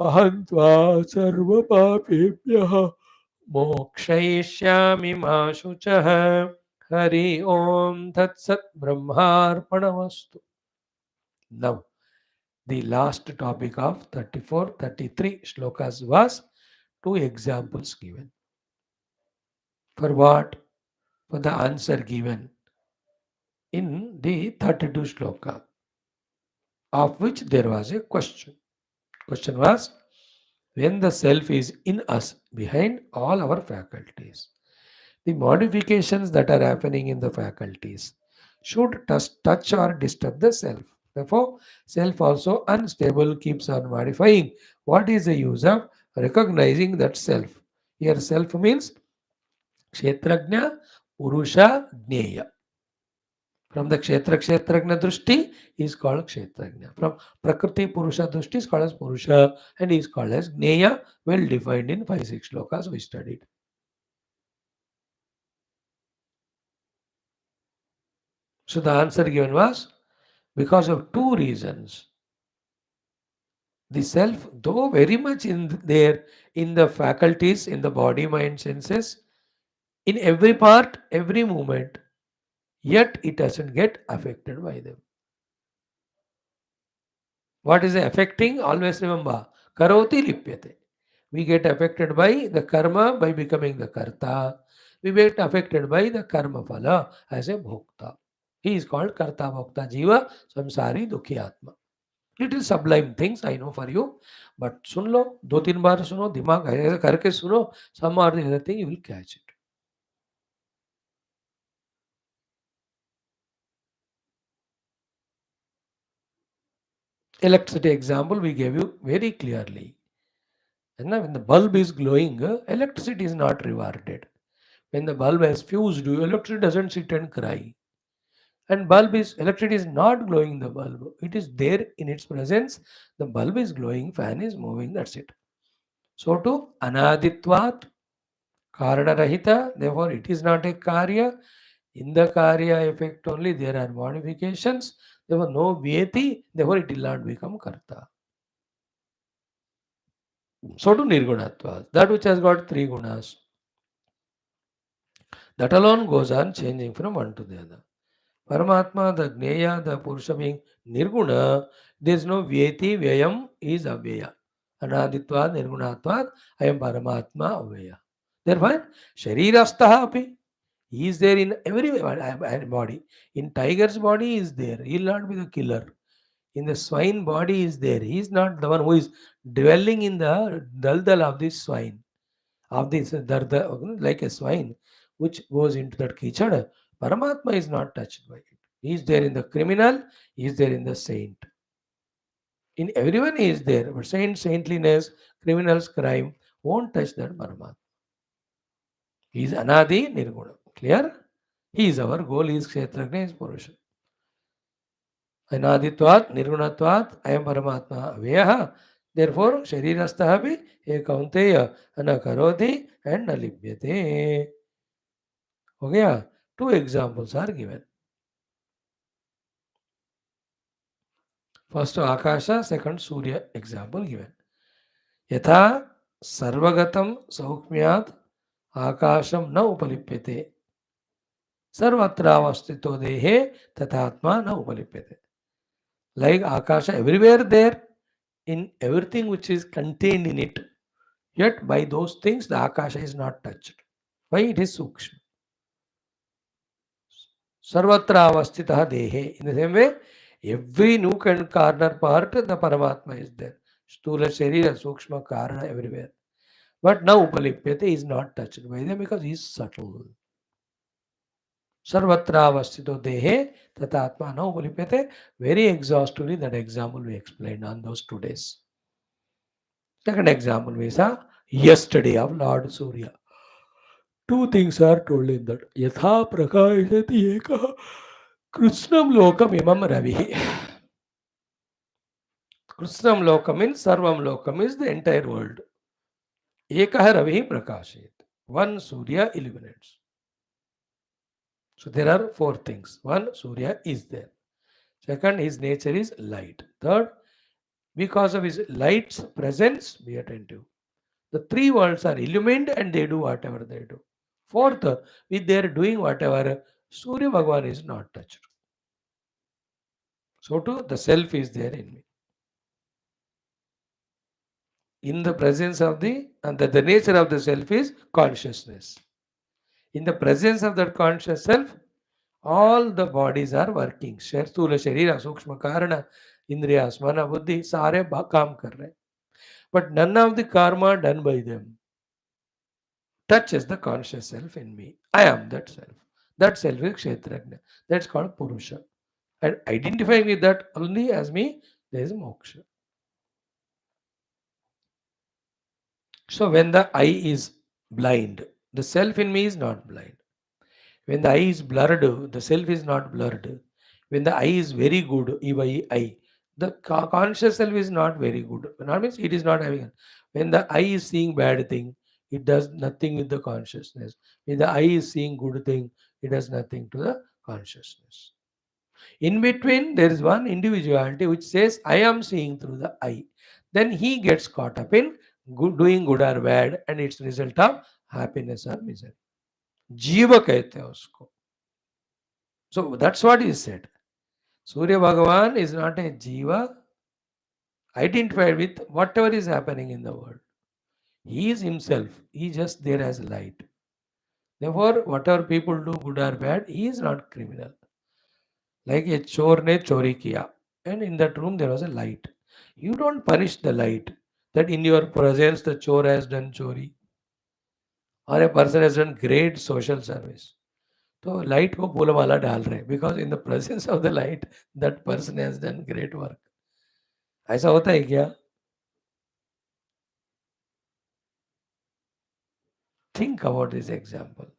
अहं त्वा सर्वपापेभ्यः मोक्षयिष्यामि मा शुचः. हरि ओम तत्सत्. ब्रह्मार्पणमस्तु. Now, the last topic of 34-33 shlokas was two examples given. For what? For the answer given in the 32 shloka, of which there was a question. Question was, when the self is in us, behind all our faculties, the modifications that are happening in the faculties should touch or disturb the self. Therefore, self also unstable, keeps on modifying. What is the use of recognizing that self? Here, self means Kshetrajna, Purusha, Jneya. From the Kshetrajna Drushti, he is called Kshetrajna. From Prakriti Purusha Drushti is called as Purusha, and he is called as Jneya, well defined in 5-6 shlokas we studied. So the answer given was, because of two reasons. The self, though very much in there, in the faculties, in the body, mind, senses, in every part, every movement, yet it doesn't get affected by them. What is affecting? Always remember, karoti lipyate. We get affected by the karma by becoming the karta. We get affected by the karma phala as a bhokta. He is called karta bhokta jiva samsari dukhi atma. Little sublime things I know for you, but सुन लो, 2-3 बार सुनो, दिमाग ऐसे करके सुनो, some are the other thing you will catch it. Electricity example we gave you very clearly. And now when the bulb is glowing, electricity is not rewarded. When the bulb has fused, electricity doesn't sit and cry. And electricity is not glowing the bulb. It is there in its presence. The bulb is glowing, fan is moving, that's it. So to anaditvat karanarahita, therefore it is not a karya. In the karya effect only there are modifications. Therefore no vyeti, therefore it will not become karta. So to nirgunatva, that which has got 3 gunas, that alone goes on changing from one to the other. Paramatma, the Gneya, the Purusha being Nirguna, there is no Vyeti, Vyayam is Avyaya. Anaditvad, Nirgunatvad, I am Paramatma, Avyaya. Therefore, Sharirastaha api, he is there in every body. In tiger's body, he is there. He will not be the killer. In the swine body, he is there. He is not the one who is dwelling in the daldal of this swine, of this darda, like a swine, which goes into that kichad. Paramatma is not touched by it. He is there in the criminal, he is there in the saint. In everyone he is there, but saintliness, criminal's crime won't touch that Paramatma. He is Anadi Nirguna. Clear? He is our goal, he is Kshetrajna, he is Purusha. Anaditvat, Nirgunatvat, I am Paramatma Avyaha. Therefore, Sharirastha bhi ekaunteya anakaroti and nalibhyate. Okay? Two examples are given. First Akasha, second Surya example given. यथा सर्वगतं सौक्ष्म्यात् आकाशं न उपलिप्यते सर्वत्रावस्थितो देहे तथात्मा न उपलिप्यते. Like Akasha, everywhere there, in everything which is contained in it, yet by those things the Akasha is not touched. Why? It is Sukshma. Sarvatra avastitah dehe. In the same way, every nook and corner part, the Paramatma is there. Stula Sharira, Sukshma, Karana, everywhere. But now Upalipyate is not touched by them because he is subtle. Sarvatra avastito dehe, tatatma now Upalipyate. Very exhaustively, that example we explained on those 2 days. Second example we saw yesterday of Lord Surya. Two things are told in that. Yatha prakashati eka Krishnam lokam imam ravihi. Krishnam lokam means Sarvam lokam is the entire world. Ekah ravihi prakashit. One Surya illuminates. So there are 4 things. One, Surya is there. Second, his nature is light. Third, because of his light's presence, be attentive. The 3 worlds are illumined and they do whatever they do. Fourth, with their doing whatever, Surya Bhagavan is not touched. So too, the self is there in me. In the presence of the nature of the self is consciousness. In the presence of that conscious self, all the bodies are working. स्थूल शरीर सूक्ष्म कारण इंद्रिया मन बुद्धि सारे काम कर रहे. But none of the karma done by them touches the conscious self in me. I am that self. That self is kshetrajna. That's called purusha. And identifying with that only as me, there is moksha. So when the eye is blind, the self in me is not blind. When the eye is blurred, the self is not blurred. When the eye is very good, eye, the conscious self is not very good. Not means it is not having. When the eye is seeing bad thing, it does nothing with the consciousness. When the eye is seeing good thing, it does nothing to the consciousness. In between, there is one individuality which says, I am seeing through the eye. Then he gets caught up in doing good or bad, and it's result of happiness or misery. जीव कहते हैं उसको. So that's what he said. Surya Bhagavan is not a jiva identified with whatever is happening in the world. He is himself. He is just there as light. Therefore, whatever people do, good or bad, he is not criminal. Like a chore ne chori kiya, and in that room there was a light. You don't punish the light that in your presence the chore has done chori or a person has done great social service. तो light को फूलमाला डाल रहे हैं because in the presence of the light that person has done great work. ऐसा होता है क्या? Think about this example.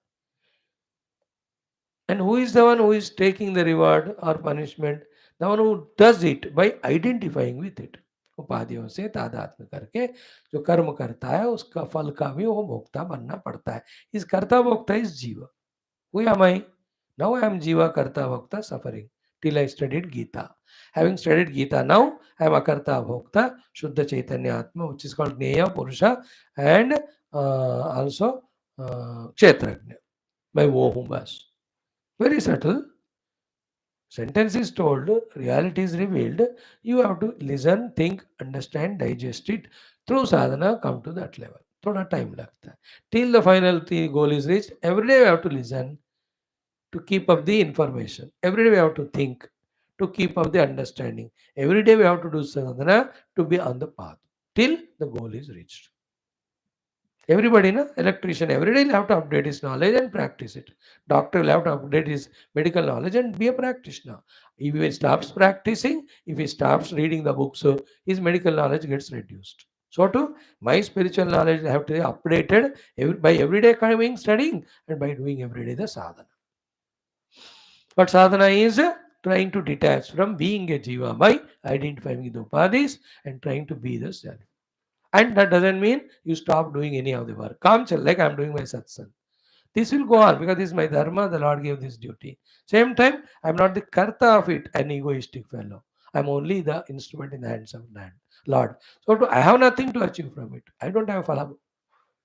And who is the one who is taking the reward or punishment? The one who does it by identifying with it. उपाधियों से तादात्म्य करके जो कर्म करता है उसका फल का भी वो भोक्ता बनना पड़ता है. इस कर्ता भोक्ता इस जीव. Who am I? Now I am Jiva Karta Bhokta suffering till I studied Geetha. Having studied Geetha, now I am Akarta Bhokta, Shuddha Chaitanya Atma, which is called Neya Purusha, and also Kshetrajna. My Vohum Bas. Very subtle. Sentence is told, reality is revealed. You have to listen, think, understand, digest it. Through sadhana, come to that level. थोड़ा time लगता है. Till the final goal is reached, every day we have to listen to keep up the information. Every day we have to think to keep up the understanding. Every day we have to do sadhana to be on the path till the goal is reached. Everybody, electrician, every day will have to update his knowledge and practice it. Doctor will have to update his medical knowledge and be a practitioner. If he stops practicing, if he stops reading the books, his medical knowledge gets reduced. So too, my spiritual knowledge have to be updated by every day coming studying and by doing every day the sadhana. But sadhana is trying to detach from being a jiva by identifying with the upadhis and trying to be the self. And that doesn't mean you stop doing any of the work. Kamchal, like I'm doing my satsang. This will go on because this is my dharma, the Lord gave this duty. Same time, I'm not the karta of it, an egoistic fellow. I'm only the instrument in the hands of Lord. So I have nothing to achieve from it. I don't have phala.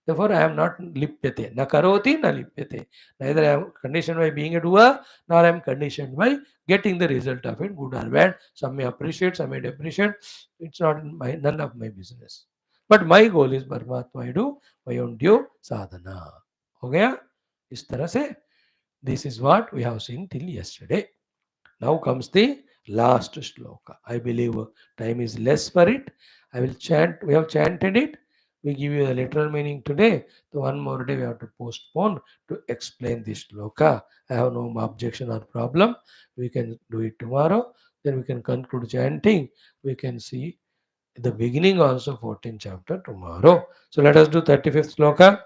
Therefore, I am not lipyate. Na karoti, na lipyate. Neither I am conditioned by being a doer, nor I am conditioned by getting the result of it, good or bad. Some may appreciate, some may depreciate. It's not none of my business. But my goal is Paramatma, I do my own due sadhana. हो गया? इस तरह से This is what we have seen till yesterday. Now comes the last shloka. I believe time is less for it. I will chant. We have chanted it. We give you the literal meaning today. So one more day we have to postpone to explain this shloka. I have no objection or problem. We can do it tomorrow. Then we can conclude chanting. We can see the beginning also 14th chapter tomorrow. So let us do 35th shloka.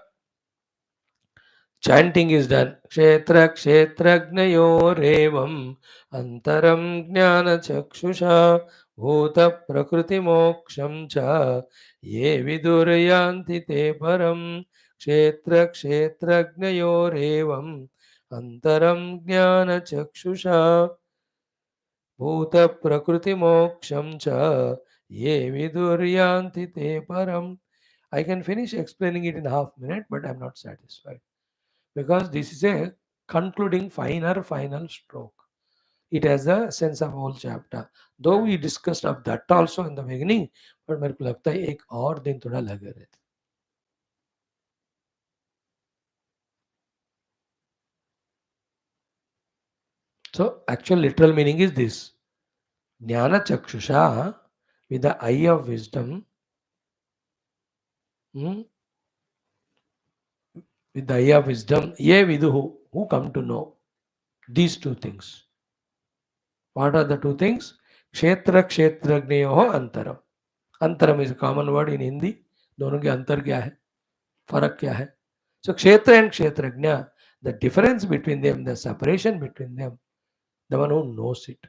Chanting is done. Kshetra kshetragnayorevam antaram jnana chakshusha bhuta prakriti moksham cha ye viduryanti te param. Kshetra kshetragnayorevam antaram jnana chakshusha bhuta prakriti moksham cha ye viduryanti te param. I can finish explaining it in half minute, but I am not satisfied because this is a concluding final stroke. It has a sense of whole chapter. Though we discussed of that also in the beginning, but मेरे को लगता है एक और दिन थोड़ा लगे रहता. So actual literal meaning is this: Jnana chakshusha, with the eye of wisdom, hmm, with the eye of wisdom, ye viduhu, who come to know these two things. What are the two things? Kshetra kshetragneyoho antaram. अंतरम is common word in Hindi. दोनों के अंतर क्या है, फर्क क्या है? सो क्षेत्र एंड क्षेत्रज्ञ, the difference between them, the separation between them, the one who knows it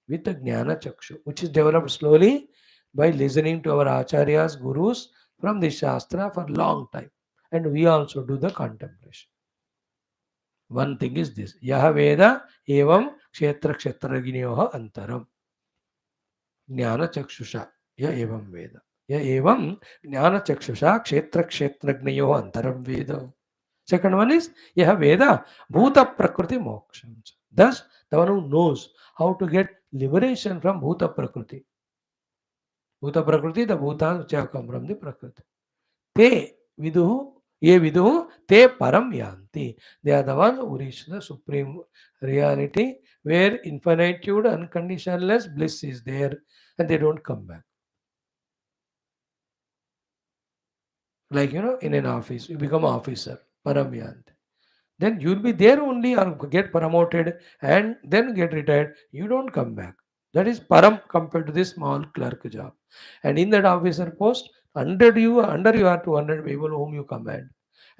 with a jnana chakshu, which is developed slowly by listening to our acharyas, gurus from the shastra for long time, and we also do the contemplation. One thing is this: yah veda evam kshetra kshetragniyoh antaram ज्ञान चक्षुषा य एवं वेद य एवं ज्ञान चक्षुषा क्षेत्र क्षेत्रज्ञयो अंतरम वेद. Second one is यह वेद भूत प्रकृति मोक्षम. Thus the one who knows how to get liberation from bhuta prakriti. Bhuta prakriti, the bhutas which have come from the prakriti. Te viduhu, ye viduhu, te param yanti. They are the ones who reach the supreme reality where infinitude, unconditionless bliss is there, and they don't come back. Like, in an office, you become an officer, param yanti. Then you'll be there only or get promoted and then get retired. You don't come back. That is param compared to this small clerk job. And in that officer post, under you are 200 people whom you command.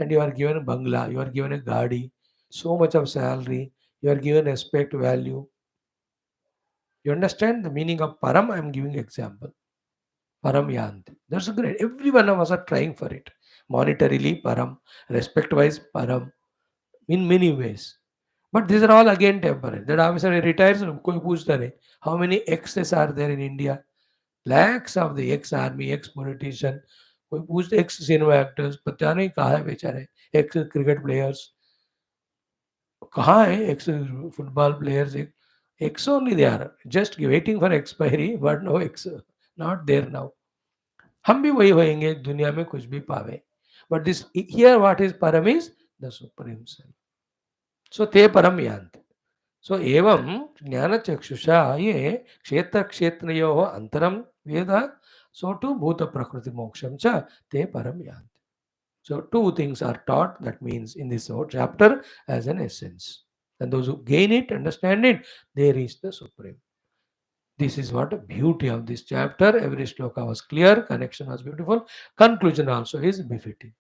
And you are given a bangla, you are given a gadi, so much of salary, you are given respect, value. You understand the meaning of param? I am giving example. Param yanti. That's great. Every one of us are trying for it. Monetarily param, respect wise param, in many ways. But these are all again temporary. That officer retires, कोई पूछता नहीं. How many exes are there in India? Lakhs of the ex-army, ex-politician, कोई पूछते ex-cinema actors, पता नहीं कहाँ है बेचारे, ex-cricket players, कहाँ है ex-football players, ex only they are, just waiting for expiry, but no ex, not there now. हम भी वही होएंगे दुनिया में कुछ भी पावे. But this here what is param is the supreme self. So te param yanti. So evam jnana chakshusha ye kshetra kshetrayoh antaram veda. So too bhuta prakriti moksham cha te param yanti. So two things are taught, that means in this whole chapter as an essence. And those who gain it, understand it, they reach the supreme. This is what the beauty of this chapter. Every shloka was clear, connection was beautiful, conclusion also is befitting.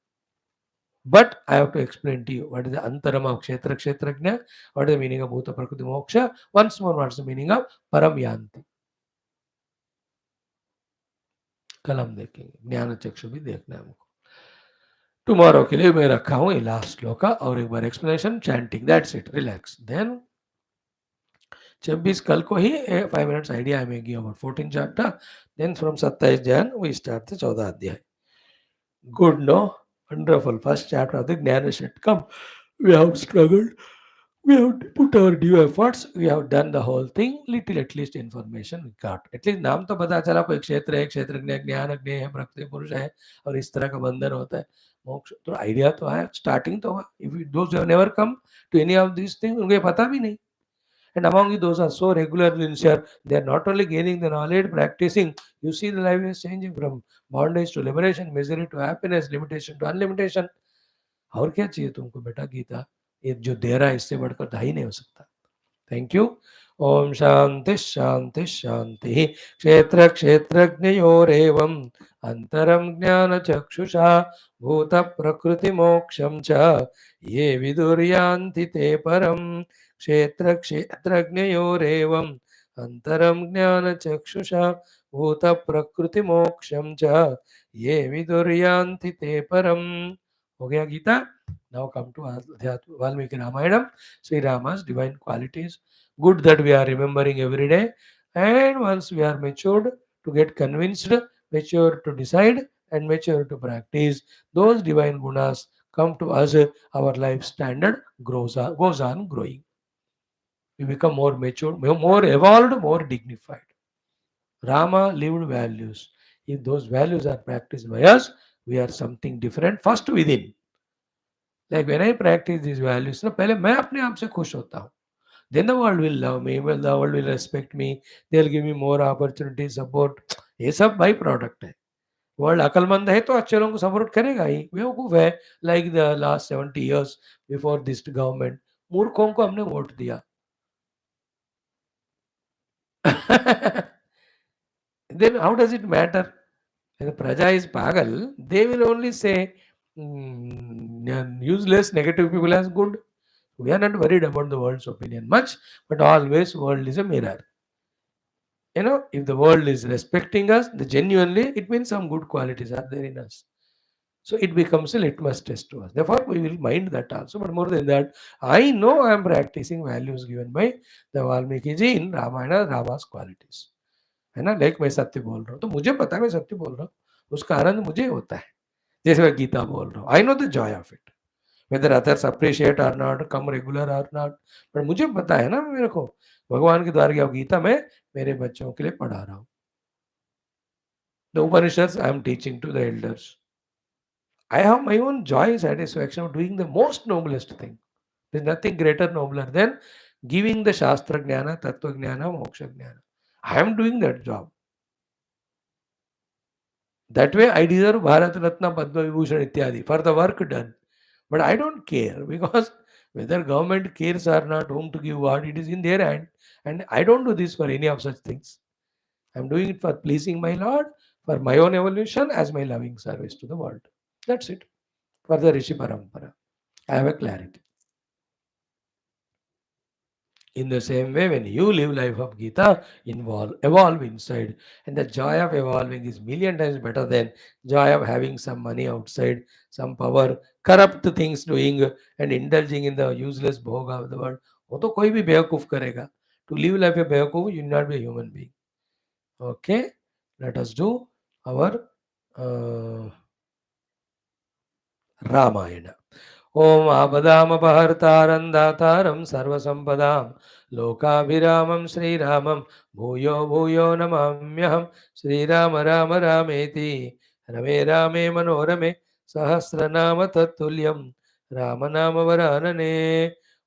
But I have to explain to you what is the antaram of kshetra kshetrajna, what is the meaning of bhuta prakriti moksha. Once more, what is the meaning of param yanti. कल हम देखेंगे, ज्ञान चक्षु भी देखना है हमको. Tomorrow के लिए मैं रखा हूँ ये लास्ट श्लोका और एक बार explanation, chanting, that's it, relax. Then 26 कल को ही 5 मिनट्स आइडिया में give about 14 chapter. Then from 27 Jan we start the 14 adhyaya. Good, no, wonderful. First chapter of the Jnana should come. We have struggled. We have put our due efforts. We have done the whole thing. Little at least information we got. At least नाम तो पता चला, कोई क्षेत्र है, क्षेत्रज्ञ, ज्ञानज्ञ है, प्रकृति पुरुष है और इस तरह का बंधन होता है. मोक्ष तो आइडिया तो आया, स्टार्टिंग तो हुआ. If those have never come to any of this thing, उनको पता भी नहीं. And among you, those are so regularly sincere, they are not only gaining the knowledge, practicing. You see, the life is changing from bondage to liberation, misery to happiness, limitation to unlimitation. और क्या चाहिए तुमको बेटा गीता? ये जो दे रहा है इससे बढ़कर ढाई नहीं हो सकता. Thank you. ओम शांति शांति शांति. क्षेत्र क्षेत्रज्ञयोरेवम् अंतरं ज्ञान चक्षुषा भूत प्रकृति मोक्षं च ये विदुर्यान्ति ते परम्. क्षेत्र क्षेत्रज्ञयोरेवम् अंतरं ज्ञान चक्षुषा भूत प्रकृति मोक्षं च ये विदुर्यान्ति ते परम्. हो गया Gita. Now come to Valmiki Ramayanam, Sri Rama's divine qualities. Good that we are remembering every day. And once we are matured to get convinced, mature to decide, and mature to practice, those divine gunas come to us. Our life standard goes on growing. We become more mature, more evolved, more dignified. Rama lived values. If those values are practiced by us, we are something different first within. Like when I practice these values, ना पहले मैं अपने आप से खुश होता हूँ. Then the world will love me, well, the world will respect me, they'll give me more opportunity, support. ये सब बाई प्रोडक्ट है. वर्ल्ड अकलमंद है तो अच्छे लोगों को सपोर्ट करेगा ही. बेवकूफ है. Like the last 70 years before this government, मूर्खों को हमने वोट दिया. Then how does it matter? When the praja is pagal, they will only say useless negative people as good. We are not worried about the world's opinion much, but always world is a mirror. If the world is respecting us, the genuinely, it means some good qualities are there in us. So it becomes a litmus test to us. Therefore, we will mind that also. But more than that, I know I am practicing values given by the Valmiki ji in Ramayana, Rama's qualities. है ना. Like मैं सत्य बोल रहा हूँ तो मुझे पता है मैं सत्य बोल रहा हूँ, उसका आनंद मुझे होता है. जैसे मैं गीता बोल रहा हूँ, I know the joy of it, whether others appreciate or not, come regular or not, पर मुझे पता है ना, मेरे को भगवान के द्वारा गीता मैं मेरे बच्चों के लिए पढ़ा रहा हूँ. The Upanishads I am teaching to the elders. I have my own joy, satisfaction of doing the most noblest thing. There is nothing greater, nobler than giving the Shastra Jnana, Tattva Jnana, Moksha Jnana. I am doing that job. That way I deserve Bharat Ratna, Padma Vibhushan Ityadi for the work done. But I don't care, because whether government cares or not, whom to give what, it is in their hand. And I don't do this for any of such things. I am doing it for pleasing my Lord, for my own evolution, as my loving service to the world. That's it. For the Rishi Parampara, I have a clarity. In the same way, when you live life of Gita, evolve inside. And the joy of evolving is million times better than joy of having some money outside, some power, corrupt things doing and indulging in the useless bhoga of the world. वो तो कोई भी बेवकूफ करेगा. To live life a बेवकूफ, you need not be a human being. Okay, let us do our Ramayana. ओम आपदामपहर्तारं दातारं सर्वसंपदां लोकाभिरामं श्रीरामं भूयो भूयो नमाम्यहं. श्रीराम राम रामेति रमे रामे मनोरमे सहस्रनाम तत्तुल्यं रामनामवरानने.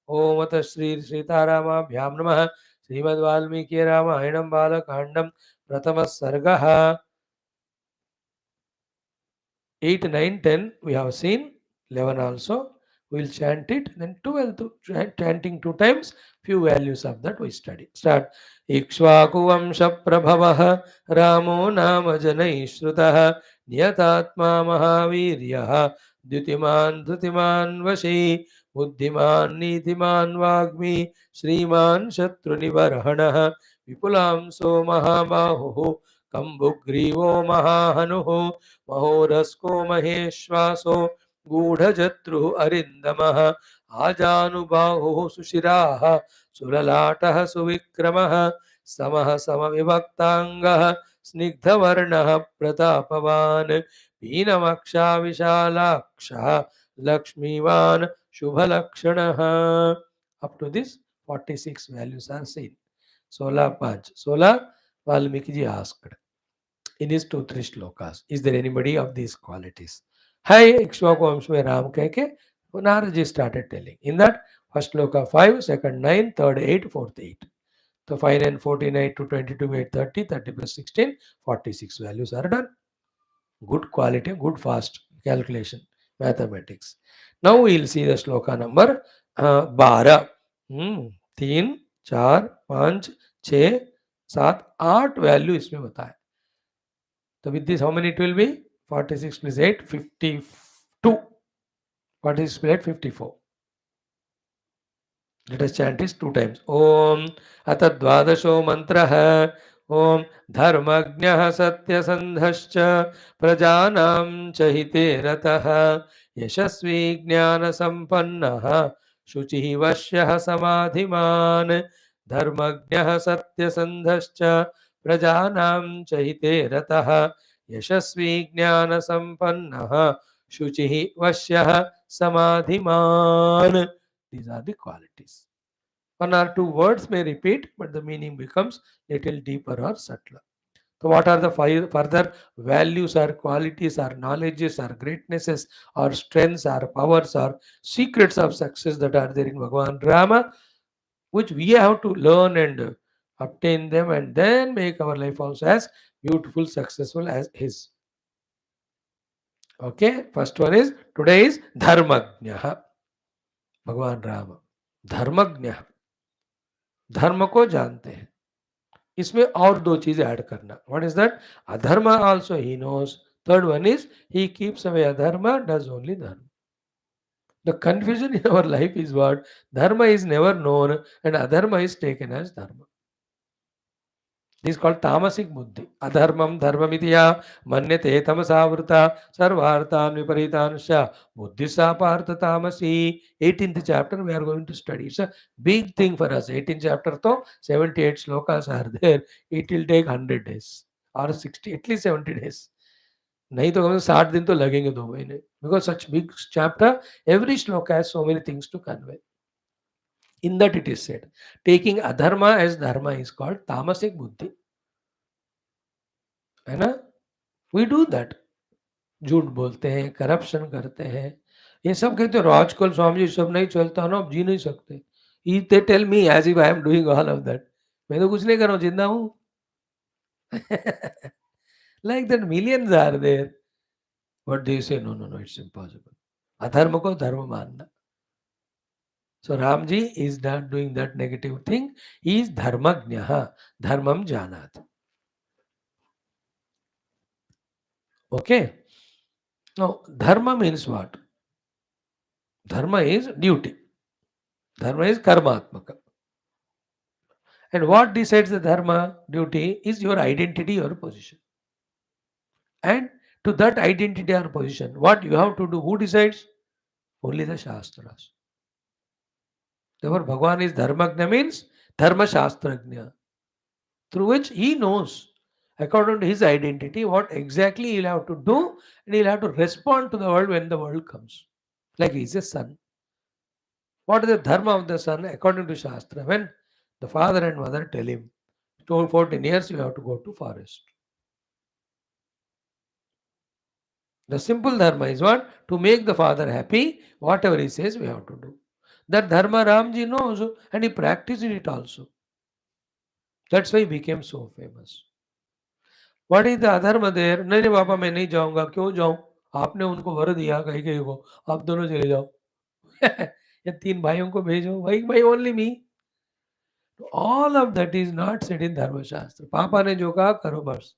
ओम अथ श्री सीतारामाभ्यां नमः. श्रीमद्वाल्मीकि रामायणं बालकाण्डं प्रथमः सर्गः. 8, 9, 10 we have seen, 11 also. We will chant it, then 12 to chanting 2 times, few values of that we study. Start. Ikshvaku prabhavah Ramo nama janai shrutah niyatatma mahaviryah dhutiman vashi buddhiman nitiman vagmi shriman shatrunivarhanah vipulamso mahabahu kambugrivo mahahanuh महोरस्को महेश्वासो गूढ़जत्रुः अरिन्दमः आजानुबाहुः सुशिराः सुललाटः सुविक्रमः समः समविभक्ताङ्गः स्निग्धवर्णः प्रतापवान् पीनमक्षा विशालाक्षः लक्ष्मीवान् शुभलक्षणः. Up to this 46 values are seen. 16 5 16 Valmiki ji asked in his 2 3 shlokas, is there anybody of these qualities? Hai Ikshvaku Vamsh mein Ram keh ke Narad ji started telling. In that first shloka 5, second 9, third 8, fourth 8. So 5 and 14, 8 to 22, 8, 30, 30 plus 16, 46 values are done. Good quality, good fast calculation, mathematics. Now we'll see the shloka number 12. 3, 4, 5, 6, 7, 8 value इसमें बताया. So with this how many it will be? 46 plus 8, 52. 46 plus 8, 54. Let us chant this 2 times. Om Atadvadasho mantraha. Om Dharmagnyah Satyasandhascha Prajanam Chahite Rataha Yashasvi Jnana Sampannaha Shuchihi Vashyah Samadhiman Dharmagnyah Satyasandhascha Prajanam Chahite Rataha Yashasvi Jnana Sampannaha Shuchihi Vashyah Samadhiman. These are the qualities. One or two words may repeat, but the meaning becomes little deeper or subtler. So, what are the further values or qualities or knowledges or greatnesses or strengths or powers or secrets of success that are there in Bhagavan Rama, which we have to learn and obtain them and then make our life also as beautiful, successful as his. Okay, first one is today is Dharmagnya, Bhagavan Rama. Dharmagnya, धर्म को जानते हैं. इसमें और दो चीजें add करना. What is that? Adharma also he knows. Third one is he keeps away adharma, does only dharma. The confusion in our life is what? Dharma is never known and adharma is taken as dharma. This is called tamasic buddhi. Adharmam dharmamitiya manyate tamasavruta sarvartan viparitansya buddhisa partha tamasi. 18th chapter we are going to study. It's a big thing for us. 18th chapter to 78 slokas are there. It will take 100 days or 60, at least 70 days. नहीं तो कम से 60 दिन तो लगेंगे 2 महीने. Because such big chapter, every shloka has so many things to convey. In that it is said, taking adharma as dharma is called tamasic buddhi. है ना? We do that. झूठ बोलते हैं, करप्शन करते हैं, ये सब कहते हो आजकल स्वामी जी सब नहीं चलता ना, अब जी नहीं सकते. They tell me as if I am doing all of that. मैं तो कुछ नहीं कर रहा हूँ, जिंदा हूँ. Like that millions are there. But they say no, no, no, it's impossible. अधर्म को धर्म मानना. So Ramji is not doing that negative thing. He is dharmagnya, dharmam janat. Okay. Now dharma means what? Dharma is duty. Dharma is karmatmaka. And what decides the dharma duty is your identity or position. And to that identity or position, what you have to do, who decides? Only the Shastras. Therefore, Bhagavan is dharmagnya means dharma shastragnya, through which he knows, according to his identity, what exactly he'll have to do, and he'll have to respond to the world when the world comes. Like he's a son. What is the dharma of the son according to Shastra? When the father and mother tell him, 14 years you have to go to forest. The simple dharma is what? To make the father happy, whatever he says we have to do. That dharma Ramji knows and he practiced it also. That's why he became so famous. What is the adharma there? नहीं नहीं पापा मैं नहीं जाऊंगा. क्यों जाऊं? आपने उनको वर दिया कहीं कहीं को, आप दोनों चले जाओ. ये 3 भाइयों को भेजो. भाई only me. All of that is not said in Dharma Shastra. पापा ने जो कहा करो बस.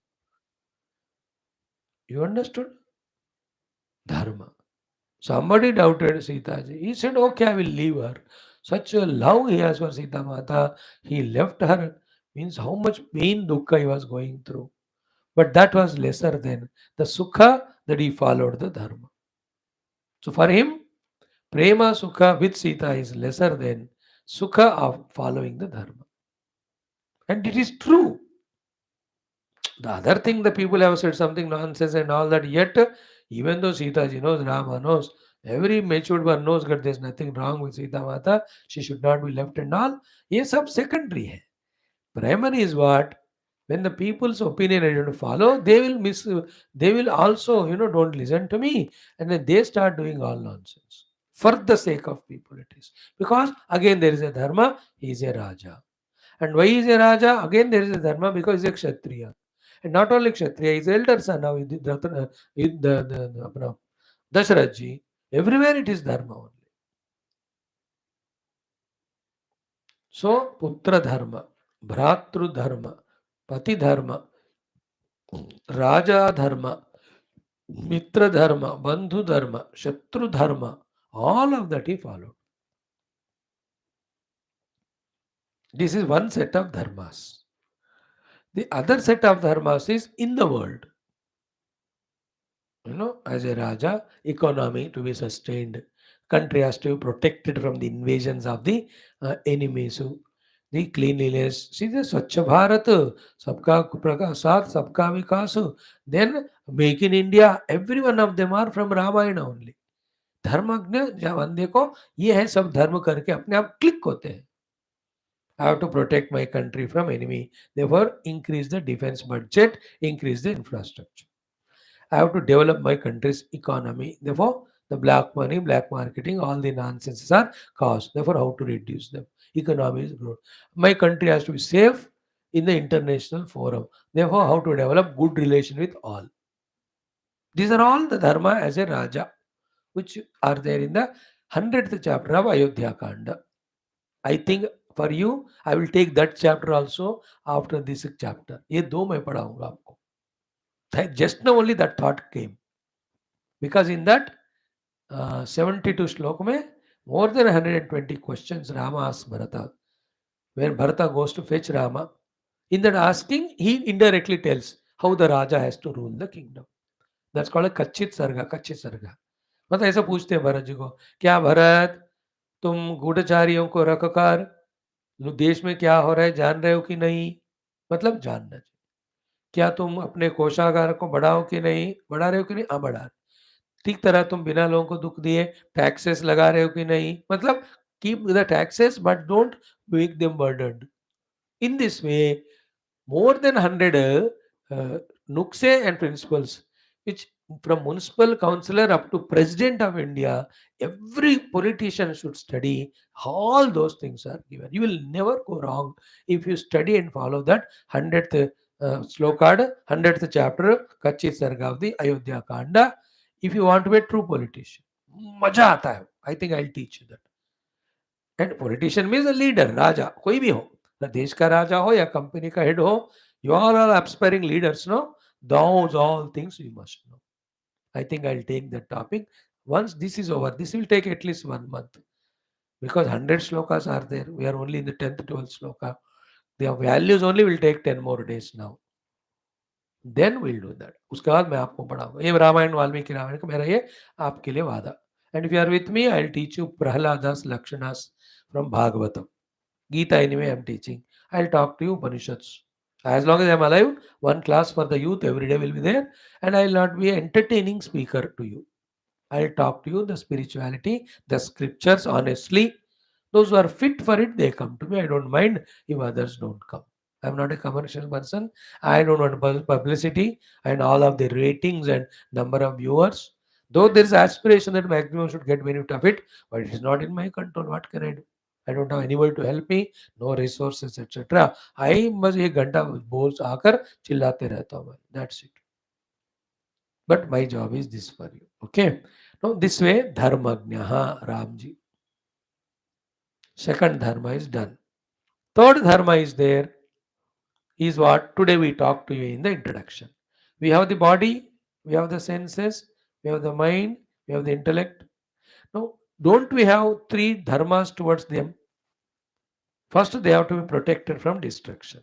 You understood? Dharma. Somebody doubted Sita ji. He said, okay, I will leave her. Such a love he has for Sita Mata. He left her. Means how much pain, dukkha he was going through. But that was lesser than the sukha that he followed the dharma. So for him, prema sukha with Sita is lesser than sukha of following the dharma. And it is true. The other thing, the people have said something nonsense and all that, yet even though Sita ji knows, Rama knows, every matured one knows that there's nothing wrong with Sita Mata, she should not be left and all. ये सब secondary है. Primary is what? When the people's opinion I don't follow, they will miss. They will also, don't listen to me, and then they start doing all nonsense for the sake of people. It is because again there is a dharma. He is a raja, and why is a raja? Again there is a dharma because he is a kshatriya, and not only kshatriya, he is elder son of the Dasharath ji. Everywhere it is dharma only. So putra dharma, bhratru dharma, pati dharma, raja dharma, mitra dharma, bandhu dharma, shatru dharma, all of that he followed. This is one set of dharmas. The other set of dharmas is in the world. As a Raja, economy to be sustained, country has to be protected from the invasions of the enemies. So, the cleanliness, see the Swachha Bharat, Sabka Prakasat, Sabka Vikas, then Make in India, every one of them are from Ramayana only. धर्मज्ञ जब देखो ये है सब धर्म करके अपने आप क्लिक होते हैं. I have to protect my country from enemy. Therefore, increase the defense budget, increase the infrastructure. I have to develop my country's economy. Therefore, the black money, black marketing, all the nonsenses are caused. Therefore, how to reduce them? Economy is growth. My country has to be safe in the international forum. Therefore, how to develop good relation with all. These are all the dharma as a Raja, which are there in the 100th chapter of Ayodhya Kanda. I think for you, I will take that chapter also after this chapter. ये दो मैं पढ़ाऊंगा आपको. Just now only that thought came. Because in that 72 slok mein, more than 120 questions Rama asks Bharata. When Bharata goes to fetch Rama, in that asking, he indirectly tells how the Raja has to rule the kingdom. That's called a Kachit Sarga, Kachit Sarga. मतलब ऐसा पूछते हैं भरत जी को, क्या भरत तुम गूढ़चारियों को रखकर देश में क्या हो रहा है जान रहे हो कि नहीं? मतलब जानना चाहिए. क्या तुम अपने कोषागार को बढ़ाओ कि नहीं? बढ़ा रहे हो कि नहीं? हाँ, बढ़ा रहे. ठीक तरह तुम बिना लोगों को दुख दिए टैक्सेस लगा रहे हो कि नहीं? मतलब keep the taxes but don't make them burdened. In this way more than 100 nooks and principles, which from municipal councillor up to president of India, every politician should study. All those things are given. You will never go wrong if you study and follow that 100th slokad, 100th chapter, Kachit Sarga of the Ayodhya Kanda. If you want to be a true politician, मजा आता है. I think I'll teach you that. And politician means a leader, राजा कोई भी हो, ना देश का राजा हो या कंपनी का हेड हो, you all are aspiring leaders, no, those all things you must know. I think I'll take that topic once this is over. This will take at least 1 month because 100 shlokas are there. We are only in the 10th 12th shloka. The values only will take 10 more days now. Then we'll do that. उसके बाद मैं आपको पढ़ाऊंगा. ये रामायण वाल्मीकि रामायण का मेरा ये आपके लिए वादा. And if you are with me, I'll teach you Prahlada's Lakshanas from Bhagavatam. Geetha anyway I'm teaching. I'll talk to you Upanishads. As long as I'm alive, one class for the youth every day will be there, and I'll not be an entertaining speaker to you. I'll talk to you the spirituality, the scriptures honestly. Those who are fit for it, they come to me. I don't mind if others don't come. I'm not a commercial person. I don't want publicity and all of the ratings and number of viewers. Though there is aspiration that maximum should get benefit of it, but it is not in my control. What can I do? I don't have anybody to help me, no resources, etc. I must एक घंटा बोल आकर चिल्लाते रहता हूँ. That's it. But my job is this for you. Okay. Now this way, dharmagnaha, Ramji. Second dharma is done. Third dharma is there. Is what today we talk to you in the introduction. We have the body, we have the senses, we have the mind, we have the intellect. Now, don't we have three dharmas towards them? First, they have to be protected from destruction.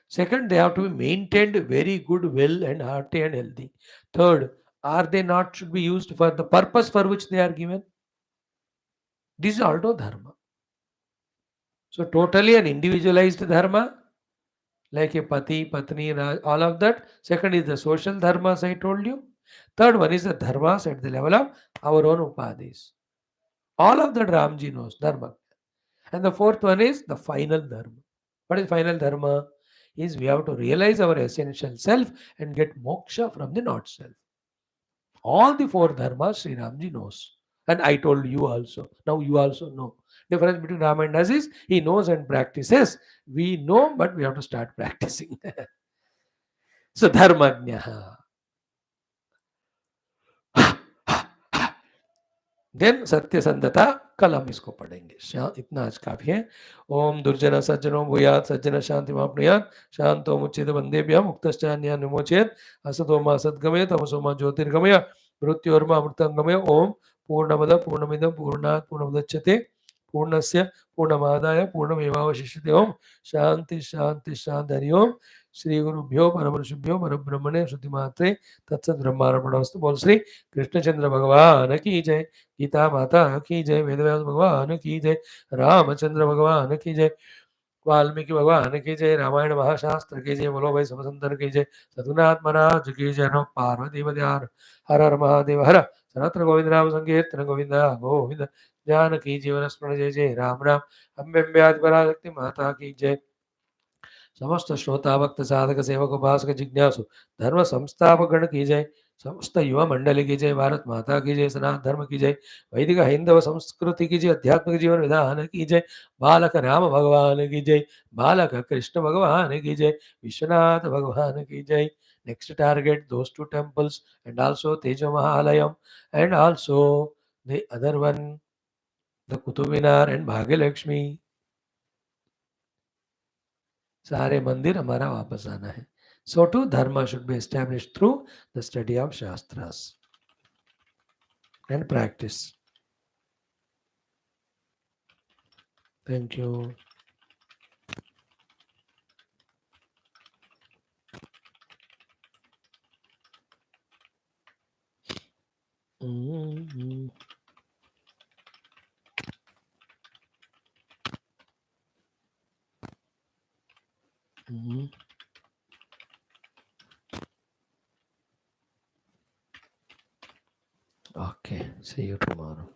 Second, they have to be maintained very good, well, and hearty and healthy. Third, are they not should be used for the purpose for which they are given? This is also dharma. So, totally an individualized dharma, like a pati, patni, all of that. Second is the social dharmas I told you. Third one is the dharmas at the level of our own upadhis. All of that Ramji knows, dharma. And the fourth one is the final dharma. What is final dharma? is we have to realize our essential self and get moksha from the not self. All the four dharmas Sri Ramji knows. And I told you also. Now you also know. Difference between Rama and us is he knows and practices. We know, but we have to start practicing. So dharmagnya. Then सत्यसंधता कल हम इसको पढ़ेंगे. इतना आज काफी है. ओम दुर्जन सज्जनो भूयात सज्जन शांति मापनुयात शांतो मुच्येत वंदेभ्यः मुक्तश्चान्यान् विमोचयेत् असतो मा सद्गमय तमसो मा ज्योतिर्गमय मृत्योर्मा अमृतंगमय. ओम पूर्णमद पूर्णमिदं पूर्णात् पूर्णमुदच्यते पूर्णस्य पूर्णमादाय पूर्णमेवावशिष्यते. ओम शांति शांति शांति. हरि ओम. श्री गुरुभ्यो परमऋषिभ्यो परब्रह्मणे श्रुतिमात्रे तत्सत् ब्रह्मार्पणमस्तु. बोल श्री कृष्णचंद्र भगवान की जय. गीता माता की जय. वेदव्यास भगवान की जय. रामचंद्र भगवान की जय. वाल्मीकि भगवान की जय. रामायण महाशास्त्र की जय. बोलो भाई सब संतन की जय. सतुनाथ महाराज की जय. नमः पार्वती पते हर हर महादेव हर. सनातन गोविंद नाम संकीर्तन गोविंद गोविंद. जानकी जीवन स्मरण जय जय राम राम. अम्बे अम्बे आदि पराशक्ति माता की जय. समस्त श्रोता भक्त साधक सेवक उपासक जिज्ञासु धर्म संस्थापक गण की जय. समस्त युवा मंडली की जय. भारत माता की जय. सनातन धर्म की जय. वैदिक हिंदव संस्कृति की जय. आध्यात्मिक जीवन विधान की जय. बालक राम भगवान की जय. बालक कृष्ण भगवान की जय. विश्वनाथ भगवान की जय. Next target those two temples and also Teja Mahalayam and also the other one, the Kutubinar and Bhagyalakshmi. सारे मंदिर हमारा वापस आना है. So too dharma should be established through the study of shastras and practice. Thank you. Mm-hmm. Mm-hmm. Okay, see you tomorrow.